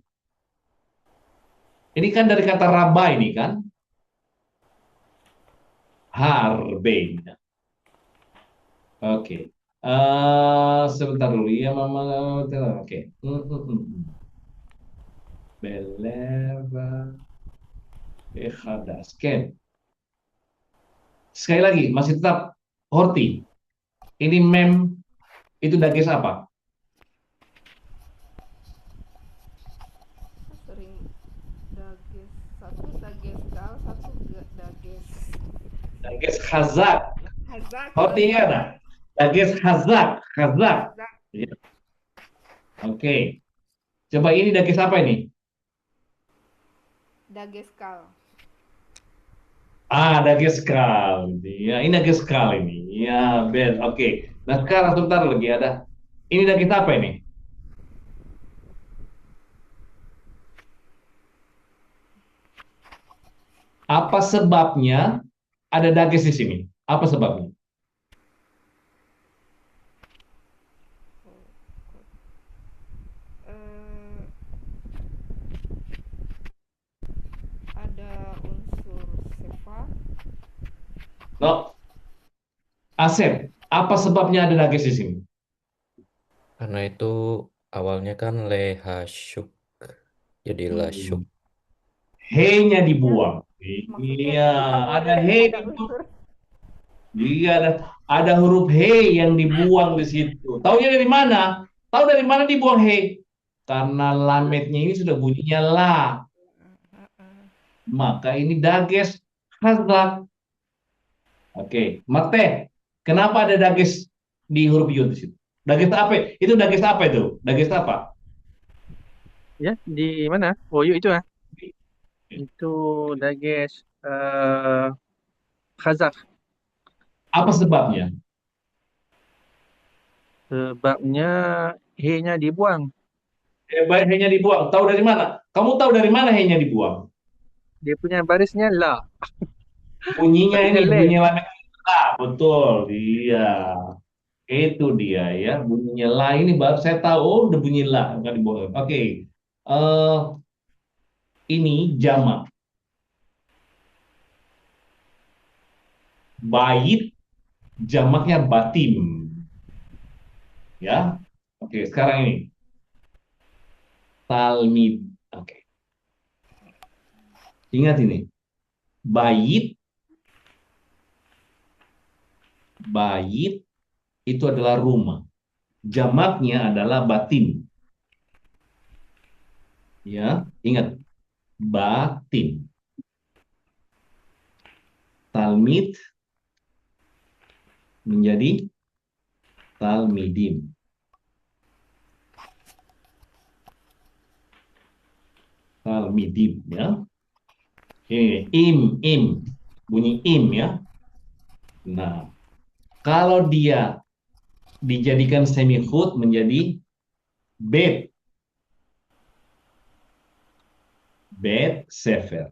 Ini kan dari kata raba ini kan? Harbein. Oke. Sebentar dulu ya, Mama. Oke. Beleva Ehadas. Oke. Sekali lagi, masih tetap Horti. Ini itu dages apa? sering dages satu dages kal satu dages Dages Hazak. hazak Horti ingat ada? Dages Hazak. Hazak. hazak Ya. Oke. Coba ini dages apa ini? dages kal. Dages kal. Ya, ini dages kal ini. Ya, best. Oke. Nah, sekarang sebentar lagi ada. Ini dages apa ini? Apa sebabnya ada dages di sini? Apa sebabnya? Eh, ada unsur sefa. No, Asep, apa sebabnya ada dages di sini? Karena itu awalnya kan lehasyuk jadi lasyuk. He-nya dibuang. Maksudnya Iya, bukan ada model he ada dibuang. unsur. Iya, ada huruf he yang dibuang di situ. Taunya dari mana? Tahu dari mana dibuang he? Karena lametnya ini sudah bunyinya la. Maka ini dages hazak. Oke, Mate, kenapa ada dages di huruf yud di situ? Dages apa? Itu dages apa itu? Dages apa? Ya, di mana? Oh, yuk itu ah. Itu dages Khazak. Apa sebabnya? Sebabnya he-nya dibuang. Baik he-nya dibuang. Tahu dari mana? Kamu tahu dari mana he-nya dibuang? Dia punya barisnya la. Bunyinya ini, Barisnya le. bunyi lamet. Betul, iya. Itu dia ya, bunyinya la ini baru saya tahu, oh, udah bunyi la, nggak dibohong. Oke, eh ini jamak. Bait jamaknya batim. Ya, oke, sekarang ini talmid. Oke, ingat ini, bait itu adalah rumah. Jamaknya adalah batin. Ya, ingat, batin. Talmid menjadi talmidim. Talmidim ya. Ini im bunyi im ya. Nah, kalau dia dijadikan semihut menjadi bet, bet sefer,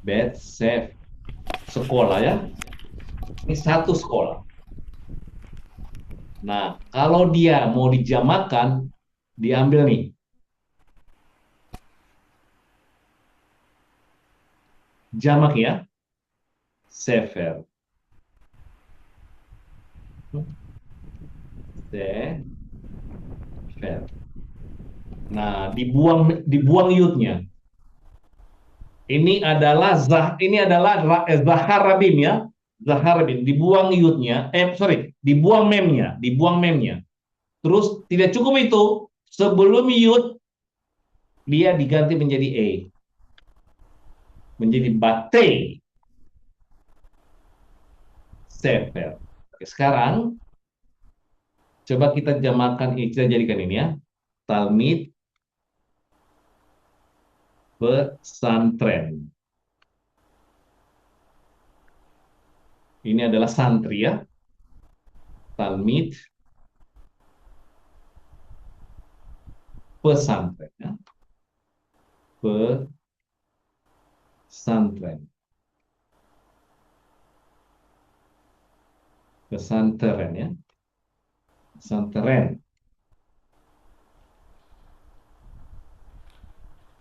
bet sef, sekolah ya. Ini satu sekolah. Nah, kalau dia mau dijamakan, diambil nih. Jamak ya, sefer. Sefer. Nah, dibuang yudnya. Ini adalah zahar rabim ya. Zahar rabim. Dibuang yudnya. Dibuang memnya. Dibuang memnya. Terus tidak cukup itu. Sebelum yud, dia diganti menjadi e. Menjadi bate. Sefer. Oke, sekarang coba kita kita jadikan ini ya. Talmid pesantren. Ini adalah santri ya. Talmid pesantren ya. Pesantren. Pesantren ya. Pesantren.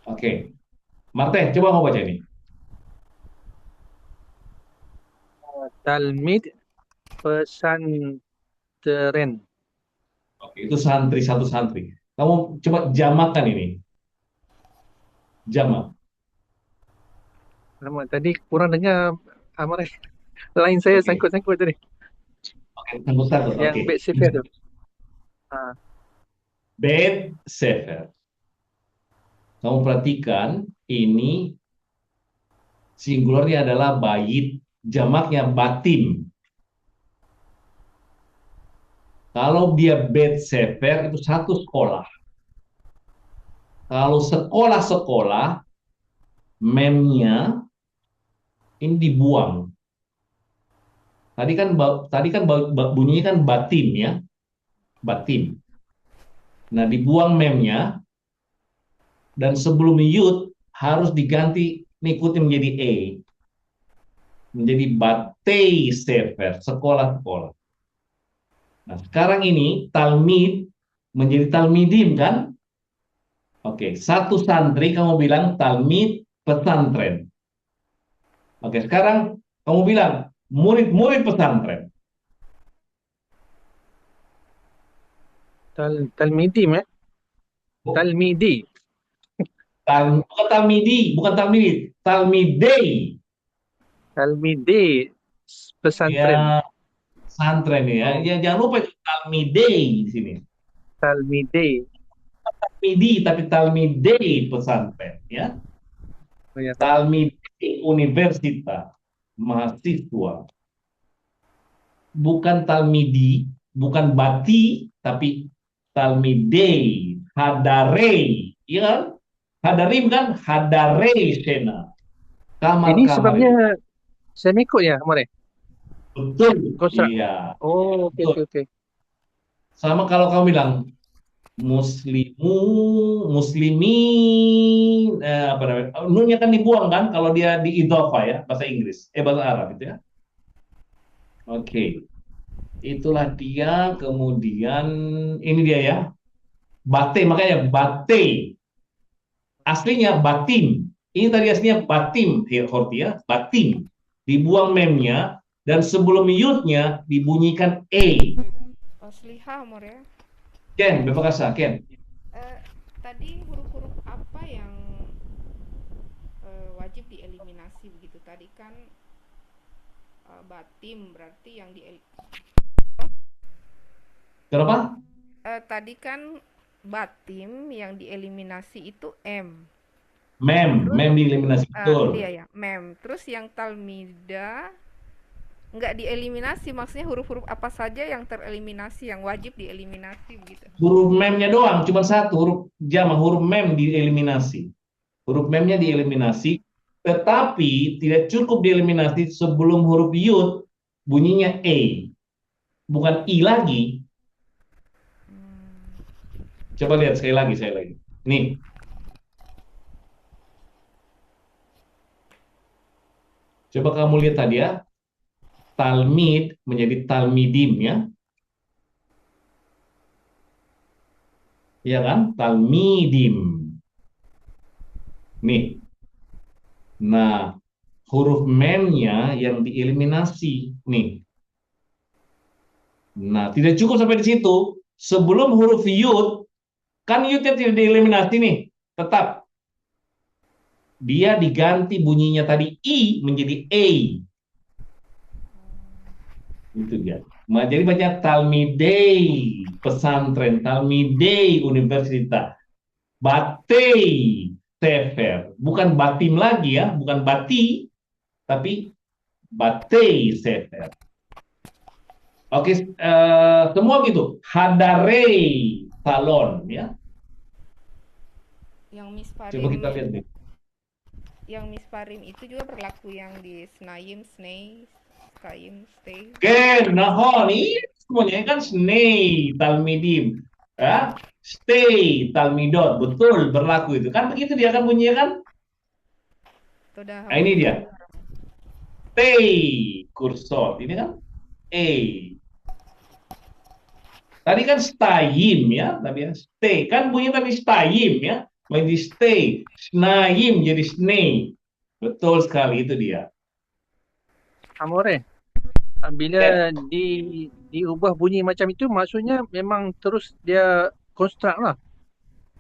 Oke. Marte, coba mau baca ini. Talmid pesantren. Oke, itu satu santri. Kamu coba jamakan ini. Jamak. Lama tadi kurang dengar Amar. Lain saya Oke. sangkut-sangkut tadi. Oke, sangkut-sangkut. Yang Oke. Bet Sefer tu. Ah, Bet sefer. Kamu perhatikan ini singularnya adalah bait, jamaknya batin. Kalau dia bet sefer itu satu sekolah. Kalau sekolah-sekolah, memnya ini dibuang. Tadi kan bunyinya kan batin ya, batin. Nah, dibuang memnya dan sebelum yud harus diganti ngikutin menjadi e, menjadi batei sefer, sekolah-sekolah. Nah, sekarang ini talmid menjadi talmidim kan? Oke, satu santri kamu bilang talmid pesantren. Oke, sekarang kamu bilang murid-murid pesantren. Talmidim Talmidi. Bukan talmidi, bukan talmidi, talmidei. Talmidi pesantren. Ya, pesantren ya. Oh, Ya, jangan lupa itu talmidei di sini. Talmidi. Talmidi tapi talmidei pesantren ya. Oh, ya, tak. Talmidei universitas, mahasiswa. Bukan talmidi, bukan bati, tapi talmidei, hadarei, ya kan? Hadarim kan? Hadarei sena. Ini Kamar-kamar sebabnya itu. semikot ya, Amar? Betul, Kontrak. iya. Oh, okey, Betul. okey, okey. Sama kalau kamu bilang muslimu, muslimin, apa namanya? Nunnya kan dibuang kan kalau dia di idhofa ya, bahasa Inggris, bahasa Arab itu ya. Oke, itulah dia. Kemudian ini dia ya, bate, makanya bate. Aslinya batin. Ini tadi aslinya batim, Horti ya, batim. Dibuang memnya dan sebelum yudnya dibunyikan e. Osliha Amor ya. Ken, bepakasa, Ken. Eh, Tadi huruf-huruf apa yang wajib dieliminasi begitu? Tadi kan batim berarti yang Kenapa? tadi kan batim yang dieliminasi itu M. Mem, Terus mem dieliminasi betul. iya ya, mem. Terus yang talmida nggak dieliminasi, maksudnya huruf-huruf apa saja yang tereliminasi, yang wajib dieliminasi begitu. Huruf memnya doang, cuma satu huruf jama, huruf mem dieliminasi. Huruf memnya Oh, dieliminasi. Tetapi tidak cukup dieliminasi sebelum huruf yud bunyinya E, bukan I lagi. Coba lihat sekali lagi, saya lagi. Nih, coba kamu lihat tadi ya, talmid menjadi talmidim ya, iya kan? Talmidim. Nih, nah huruf memnya yang dieliminasi. Nih, nah tidak cukup sampai di situ. Sebelum huruf yud, kan yudnya tidak dieliminasi nih, tetap dia diganti bunyinya tadi I menjadi A. Itu dia. Nah, jadi banyak talmidei pesantren, talmidei universitas, batei sefer. Bukan batim lagi ya, bukan bati, tapi batei sefer. Oke, semua gitu. Hadarei salon ya. Yang Miss Coba Parim kita lihat nih. yang Miss Parim itu juga berlaku yang di Senayim, Snei, Skayim, Stay. Oke, nah ini semuanya kan snei talmidim ya. Stay talmidot, betul berlaku itu kan begitu dia kan bunyinya kan. Itu udah Nah ini huruf dia. Stay kursor ini kan E. Tadi kan stayim ya, tadi ya stay kan bunyi tadi stayim ya, menjadi stay, snayim jadi snay. Betul sekali itu dia. Amore, Ya, bila diubah bunyi macam itu, maksudnya memang terus dia konstruk lah.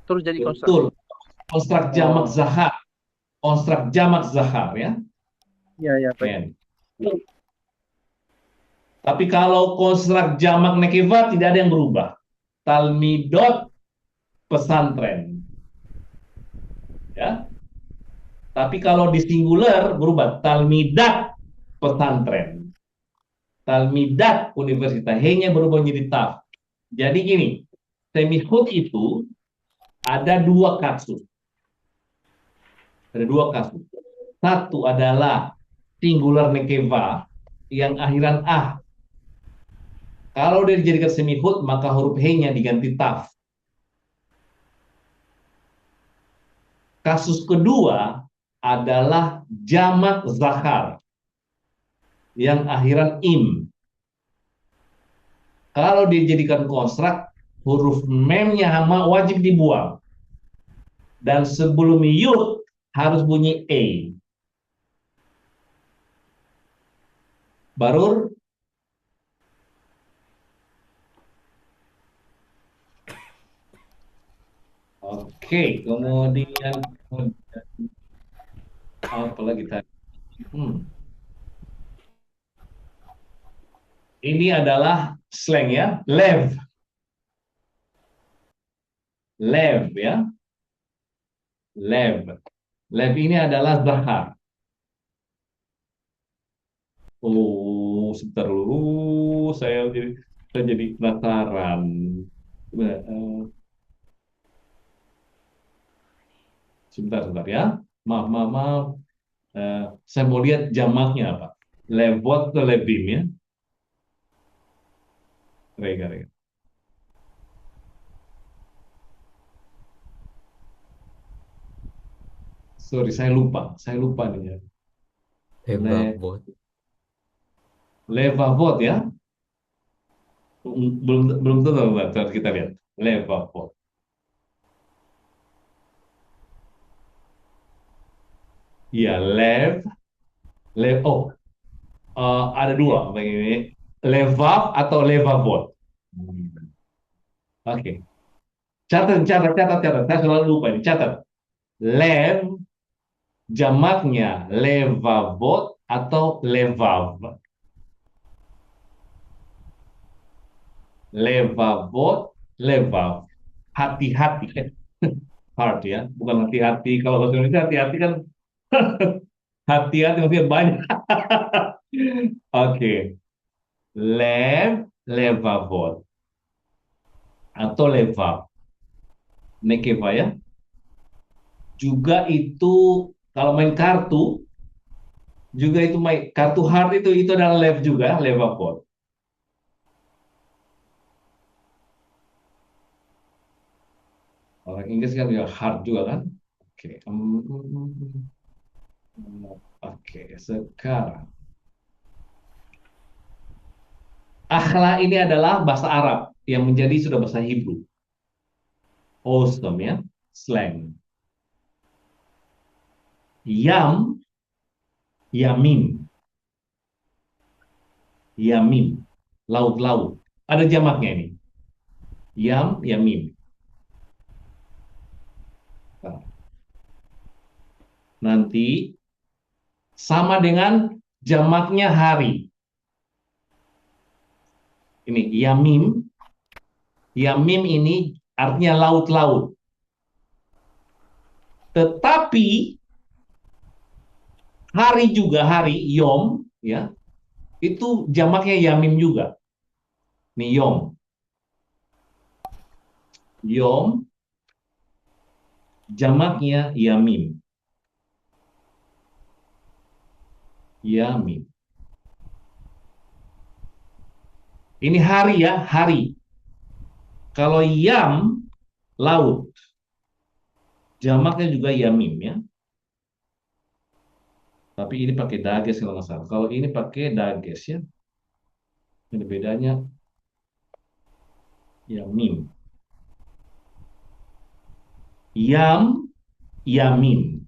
Terus jadi konstruk. betul. Konstrak jamak Oh, zahar, konstrak jamak zahar ya. ya, ya, baik. Ya. Tapi kalau konstrak jamak nekeva tidak ada yang berubah. Talmidot pesantren ya. Tapi kalau di singular berubah talmidat pesantren. Talmidat universitas hanya berubah menjadi taf. Jadi gini, semihut itu ada dua kasus. Ada dua kasus. Satu adalah singular nekeva yang akhiran ah. Kalau dia dijadikan semihut, maka huruf he-nya diganti taf. Kasus kedua adalah jamak zahar yang akhiran im. Kalau dijadikan konstrak, huruf memnya hama wajib dibuang. Dan sebelum yud harus bunyi e. Baru oke, kemudian apa lagi tadi? Ini adalah slang ya, lev, lev ya, lev. Lev ini adalah zahar. Oh, sebentar dulu, saya jadi penasaran. Sebentar ya. Maaf, maaf, maaf. Saya mau lihat jamaknya apa. Levot atau levim ya. Rega, rega. Sorry, saya lupa. Saya lupa nih ya. Levavot. Levavot ya. Belum belum tentu, Mbak. Kita lihat. Levavot. Ya, oh, ada dua begini. Levav atau levavot. Oke. Catat, catat, catat, catat. Saya selalu lupa ini. Catat. Lev, jamaknya levavot atau levav. Levavot, levav. Hati-hati. Heart ya. Bukan hati-hati. Kalau bahasa Indonesia hati-hati kan hati-hati maksudnya banyak. Oke. Levavot atau levav. Nekeva ya. Juga itu Kalau main kartu juga itu main kartu hard itu adalah left juga, Liverpool. Orang Inggris kan juga hard juga kan. Oke. Oke, sekarang akhlak ini adalah bahasa Arab yang menjadi sudah bahasa Hebrew. Awesome ya, slang. Yam, yamin, yamin, laut-laut. Ada jamaknya ini. Yam, yamin. Nah, nanti sama dengan jamaknya hari. Ini yamim, yamim ini artinya laut-laut. Tetapi hari juga hari yom ya, itu jamaknya yamim juga. Nih yom. Yom jamaknya yamim. Yamim. Ini hari ya, hari. Kalau yam laut, jamaknya juga yamim ya. Tapi ini pakai dages kalau nggak salah. Kalau ini pakai dages ya. Ini bedanya yamim. Yam, yamin.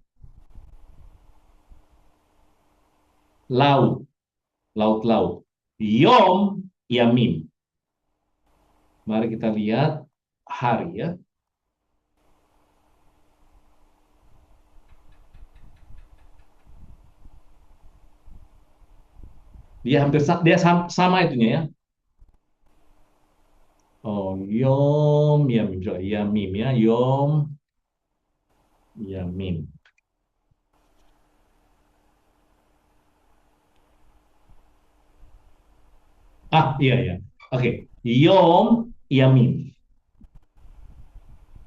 Laut, laut-laut. Yom, yamin. Mari kita lihat hari ya. Dia hampir sama itunya ya. Oh, yom, yamim. Coba, yamim ya. Yom, yamin. Ah, iya, iya. Oke. Yom, yamin.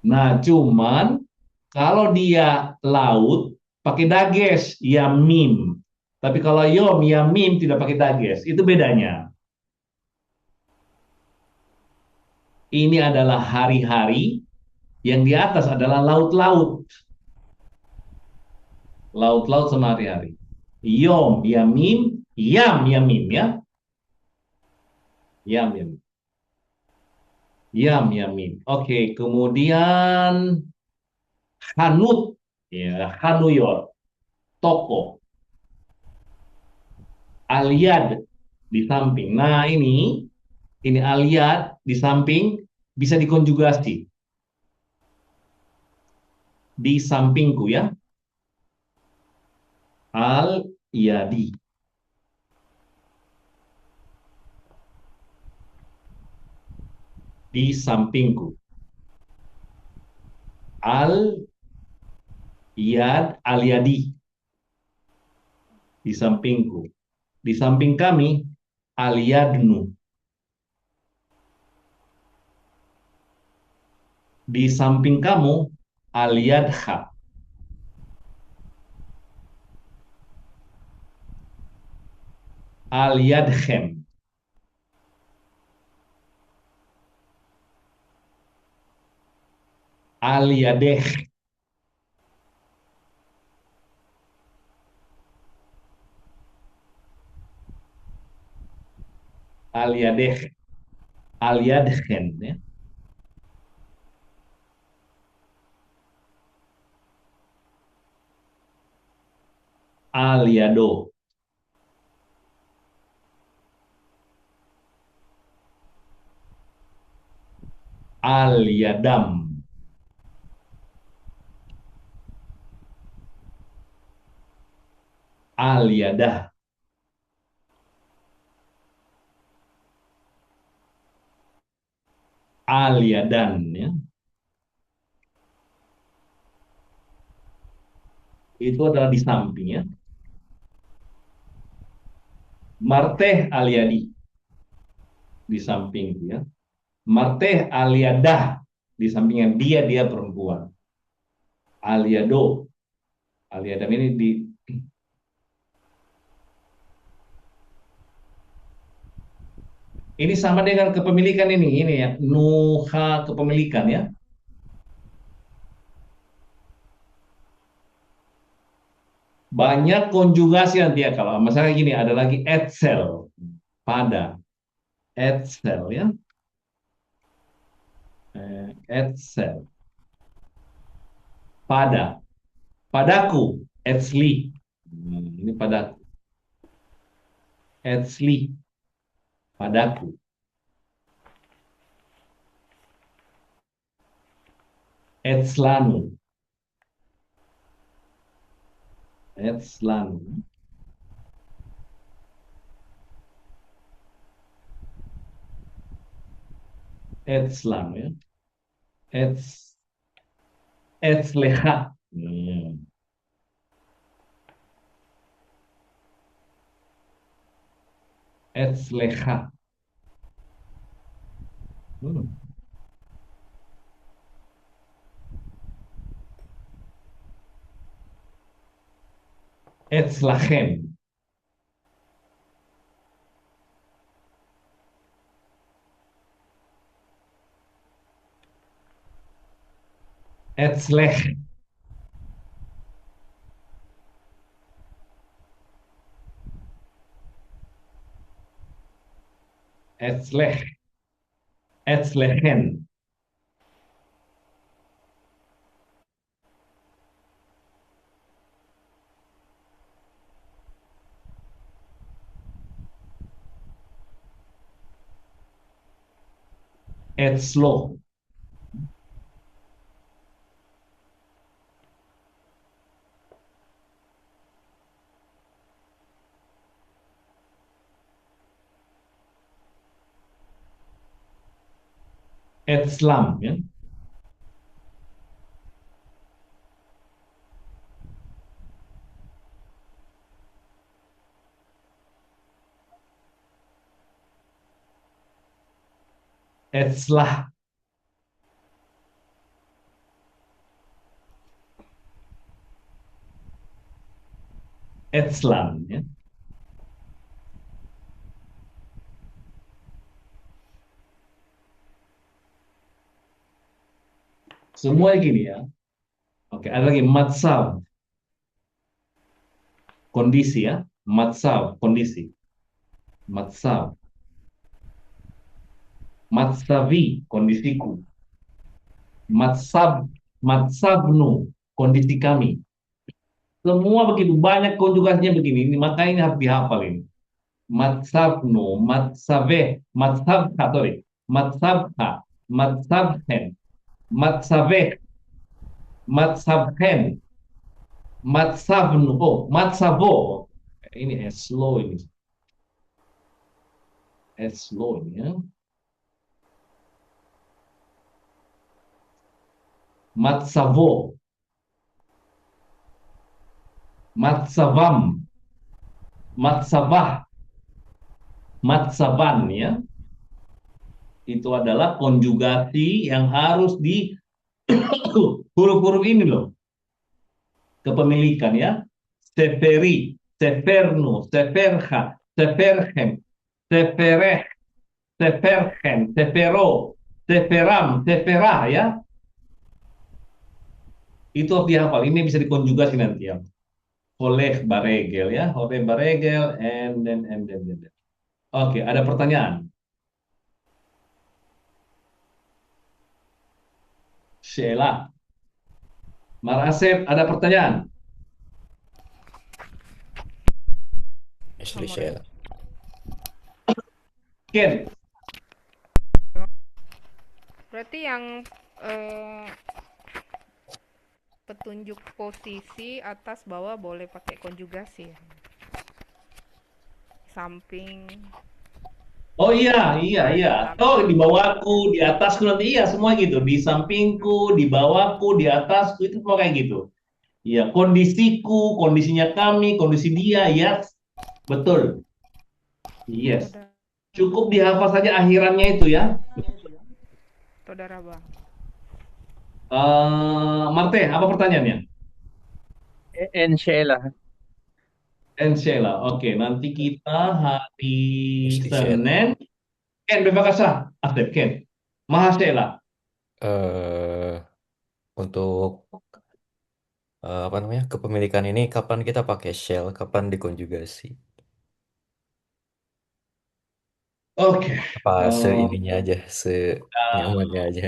Nah, cuman kalau dia laut, pakai dages, yamim. Tapi kalau yom, yamim tidak pakai dages. Itu bedanya. Ini adalah hari-hari, yang di atas adalah laut-laut. Laut-laut sama hari-hari. Yom, yamim, yam, yamim ya. Yam, yamim. Yam, yamim. Oke, kemudian hanut, ya, hanuyot, toko, aliad di samping. Nah, ini aliad di samping bisa dikonjugasi. Di sampingku ya. Al-yadi. Di sampingku. Al-yad, al-yadi. Di sampingku. Di samping kami, al-yadnu. Di samping kamu, al-yadha. Al-yadhem. Al-yadeh. Al-yadeh. Al-yadhen ya. Al-yado. Al-yadam. Al-yadah. Al-yadan ya. Itu adalah di samping ya. Marteh al-yadi di samping ya. Marteh al-yadah di sampingnya dia perempuan. Al-yado. Ali Adam ini ini sama dengan kepemilikan ini ya, nuha kepemilikan ya. Banyak konjugasi nanti ya kalau misalnya gini ada lagi etzel pada etzel ya. Etzel pada padaku etzli. Ini padaku etzli padaku etzlanu etzlanu etzlanu ya. Etz etzleha. Etzleha. Hmm. Etzlachem. Etzlech. Etzlech. Etzlechen. Etzlo. Etzlam ya. Etzlah. Etzlan ya. Semua gini ya. Oke, ada lagi matsav. Kondisi ya. Matsav, kondisi. Matsav. Matsavi, kondisiku. Matsab, matsabnu, kondisi kami. Semua begitu, banyak konjugasinya begini. Ini, makanya ini harus dihafal ini. Matsabnu, matsaveh, matsabha, sorry. Matsabha, matsabhen, matsaveh, matsabhen, matsabnu, oh, matsavo. Ini slow ini. Slow ini ya. Matsavo, matsavam, matsavah, matsavan ya. Itu adalah konjugasi yang harus di huruf-huruf ini loh. Kepemilikan ya. Seferi, sefernu, seferha, seferhem, sefereh, seferhem, sefero, seferam, seferah ya. Itu harus dihafal. Ini bisa dikonjugasi nanti ya. Oleh baregel ya. Oleh baregel and then. Oke, ada pertanyaan? Sheila. Marasep, ada pertanyaan? Ashley Sheila. Ken. Berarti yang petunjuk posisi atas bawah boleh pakai konjugasi ya? Samping. Oh iya. Oh di bawahku, di atasku nanti iya semua gitu. Di sampingku, di bawahku, di atasku itu semua kayak gitu. Iya, kondisiku, kondisinya kami, kondisi dia, yes. Betul. Yes. Cukup dihafal saja akhirannya itu ya. Saudara Bang. Marte, apa pertanyaannya? Sheila. Dan Sheila. Oke, nanti kita hari Mesti share. Senin. Ken, bebas Asep, Ken. Mahasela. eh untuk apa namanya kepemilikan ini kapan kita pakai shell, kapan dikonjugasi? Oke. Apa Eh, seininya aja, senyamannya aja.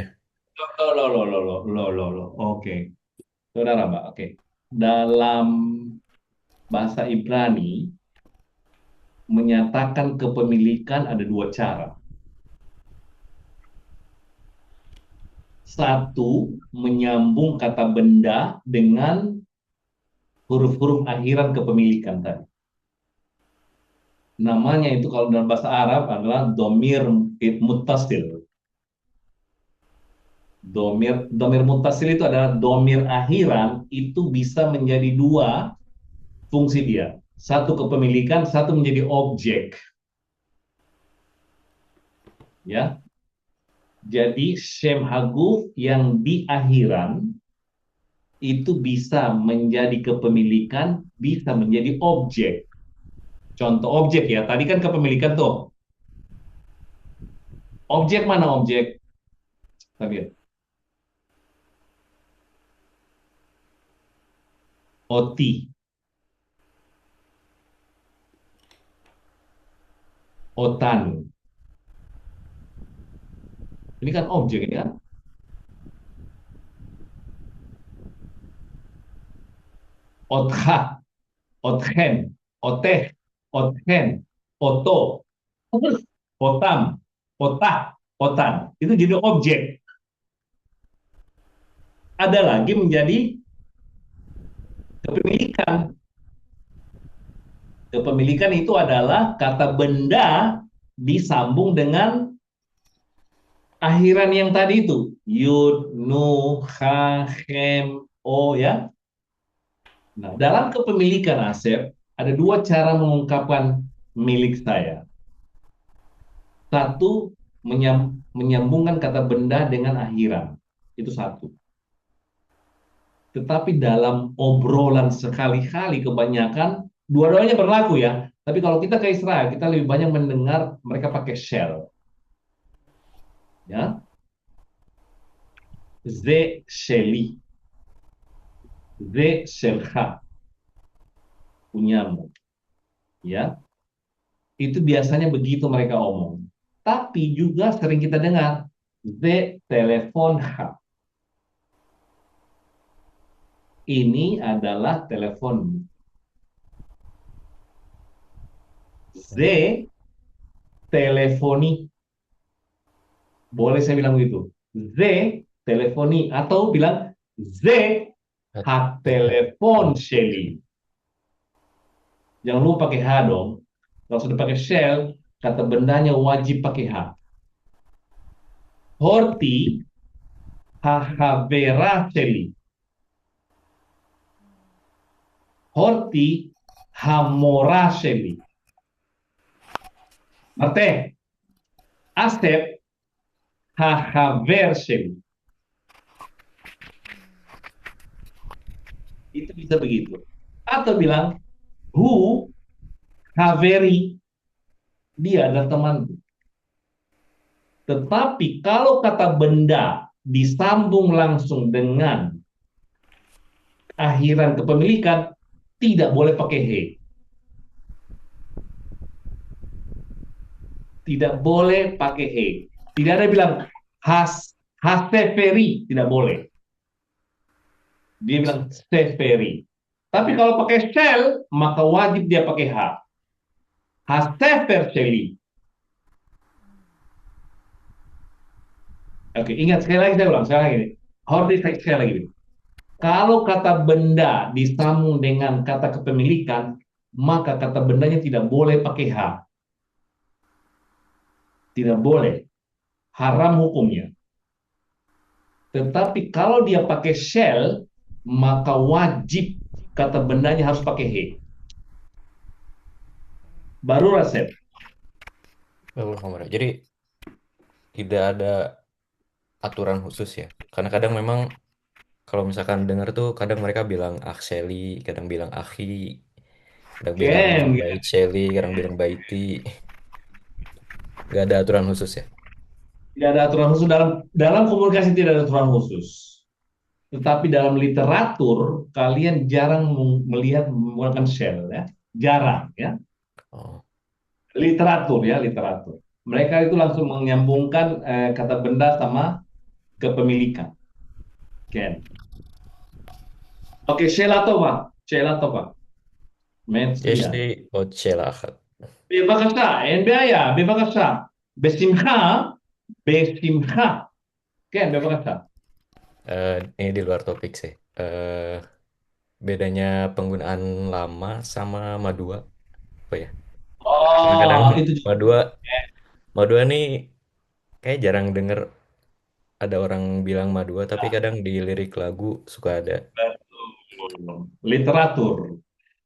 lo. Oke. Saudara, Mbak. Oke. Dalam bahasa Ibrani, menyatakan kepemilikan ada dua cara. Satu, menyambung kata benda dengan huruf-huruf akhiran kepemilikan tadi. Namanya itu kalau dalam bahasa Arab adalah domir muttasil. Domir muttasil itu adalah domir akhiran, itu bisa menjadi dua fungsi dia. Satu kepemilikan, satu menjadi objek. Ya, jadi Shem Haguf yang di akhiran itu bisa menjadi kepemilikan, bisa menjadi objek. Contoh objek ya, tadi kan kepemilikan tuh. Objek mana objek? Tadi oti, otan. Ini kan objek ini kan. Otha, othen, oteh, othen, oto, otam, otah, otan. Itu jadi objek. Ada lagi menjadi kepemilikan. Kepemilikan itu adalah kata benda disambung dengan akhiran yang tadi itu. Yud, nu, ha, hem, o ya. Nah, dalam kepemilikan Asep, ada dua cara mengungkapkan milik saya. Satu, menyambungkan kata benda dengan akhiran. Itu satu. Tetapi dalam obrolan sekali-kali kebanyakan, dua-duanya berlaku ya. Tapi kalau kita ke Israel, kita lebih banyak mendengar mereka pakai shell. Ya, ze sheli, ze shelcha, punyamu. Ya, itu biasanya begitu mereka omong. Tapi juga sering kita dengar ze telepon ha. Ini adalah telepon. Ze telefoni. Boleh saya bilang begitu. Ze telefoni atau bilang ze ha telepon Shelly. Jangan lupa pakai H dong. Kalau sudah pakai shell, kata bendanya wajib pakai H. Horti hahavera Shelly. Horti hamora Shelly. Marte, Asep hahaver Shelly. Itu bisa begitu. Atau bilang hu haveri, dia adalah temanku. Tetapi kalau kata benda disambung langsung dengan akhiran kepemilikan, tidak boleh pakai he. Tidak boleh pakai he. Tidak ada bilang haseferi, tidak boleh. Dia bilang seferi. Tapi kalau pakai shell, maka wajib dia pakai H. Hasefer sheli. Oke, ingat sekali lagi saya ulang. Sekali lagi. Harus sekali lagi. Kalau kata benda disambung dengan kata kepemilikan, maka kata bendanya tidak boleh pakai H. Tidak boleh. Haram hukumnya. Tetapi kalau dia pakai shell, maka wajib kata bendanya harus pakai he. Baru resep. Jadi tidak ada aturan khusus ya. Karena kadang memang kalau misalkan denger tuh kadang mereka bilang Akseli, kadang bilang Akhi, kadang bilang Ken, Bait Shelly, kadang bilang Baiti. Gak ada aturan khusus ya. tidak ada aturan khusus dalam komunikasi, tidak ada aturan khusus. Tetapi dalam literatur kalian jarang melihat menggunakan shall ya, jarang ya. Oh, Literatur ya, literatur. Mereka itu langsung menyambungkan kata benda sama kepemilikan. Ken. Oke, shell atau apa? Shell atau apa? יש Metria. לי עוד שאלה אחת. בבקשה, אין בעיה, בבקשה. בשמחה, בשמחה. כן, בבקשה. Ini di luar topik sih. Bedanya penggunaan lama sama madua apa ya? Karena kadang Oh, itu juga. madua madua nih kayak jarang denger ada orang bilang madua, tapi kadang di lirik lagu suka ada. Literatur.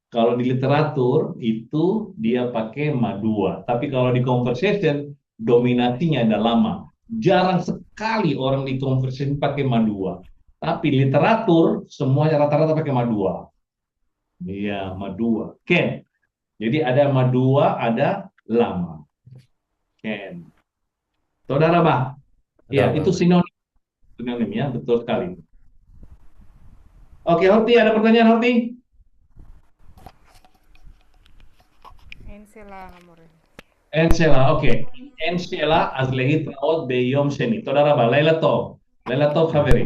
Kalau di literatur itu dia pakai madua. Tapi kalau di conversation dominasinya ada lama. Jarang sekali orang di conversation pakai madua. Tapi literatur semuanya rata-rata pakai madua. Iya, madua. Ken. Jadi ada madua, ada lama. Ken. Saudara Bah. Ada Ya, apa? itu sinonim. Sinonim ya, betul sekali. Oke, Horti, ada pertanyaan Horti? Ensela amore. انشيلا اوكي انشيلا از لقيت اوت بيوم شني ترى ربا ليلة توب خبري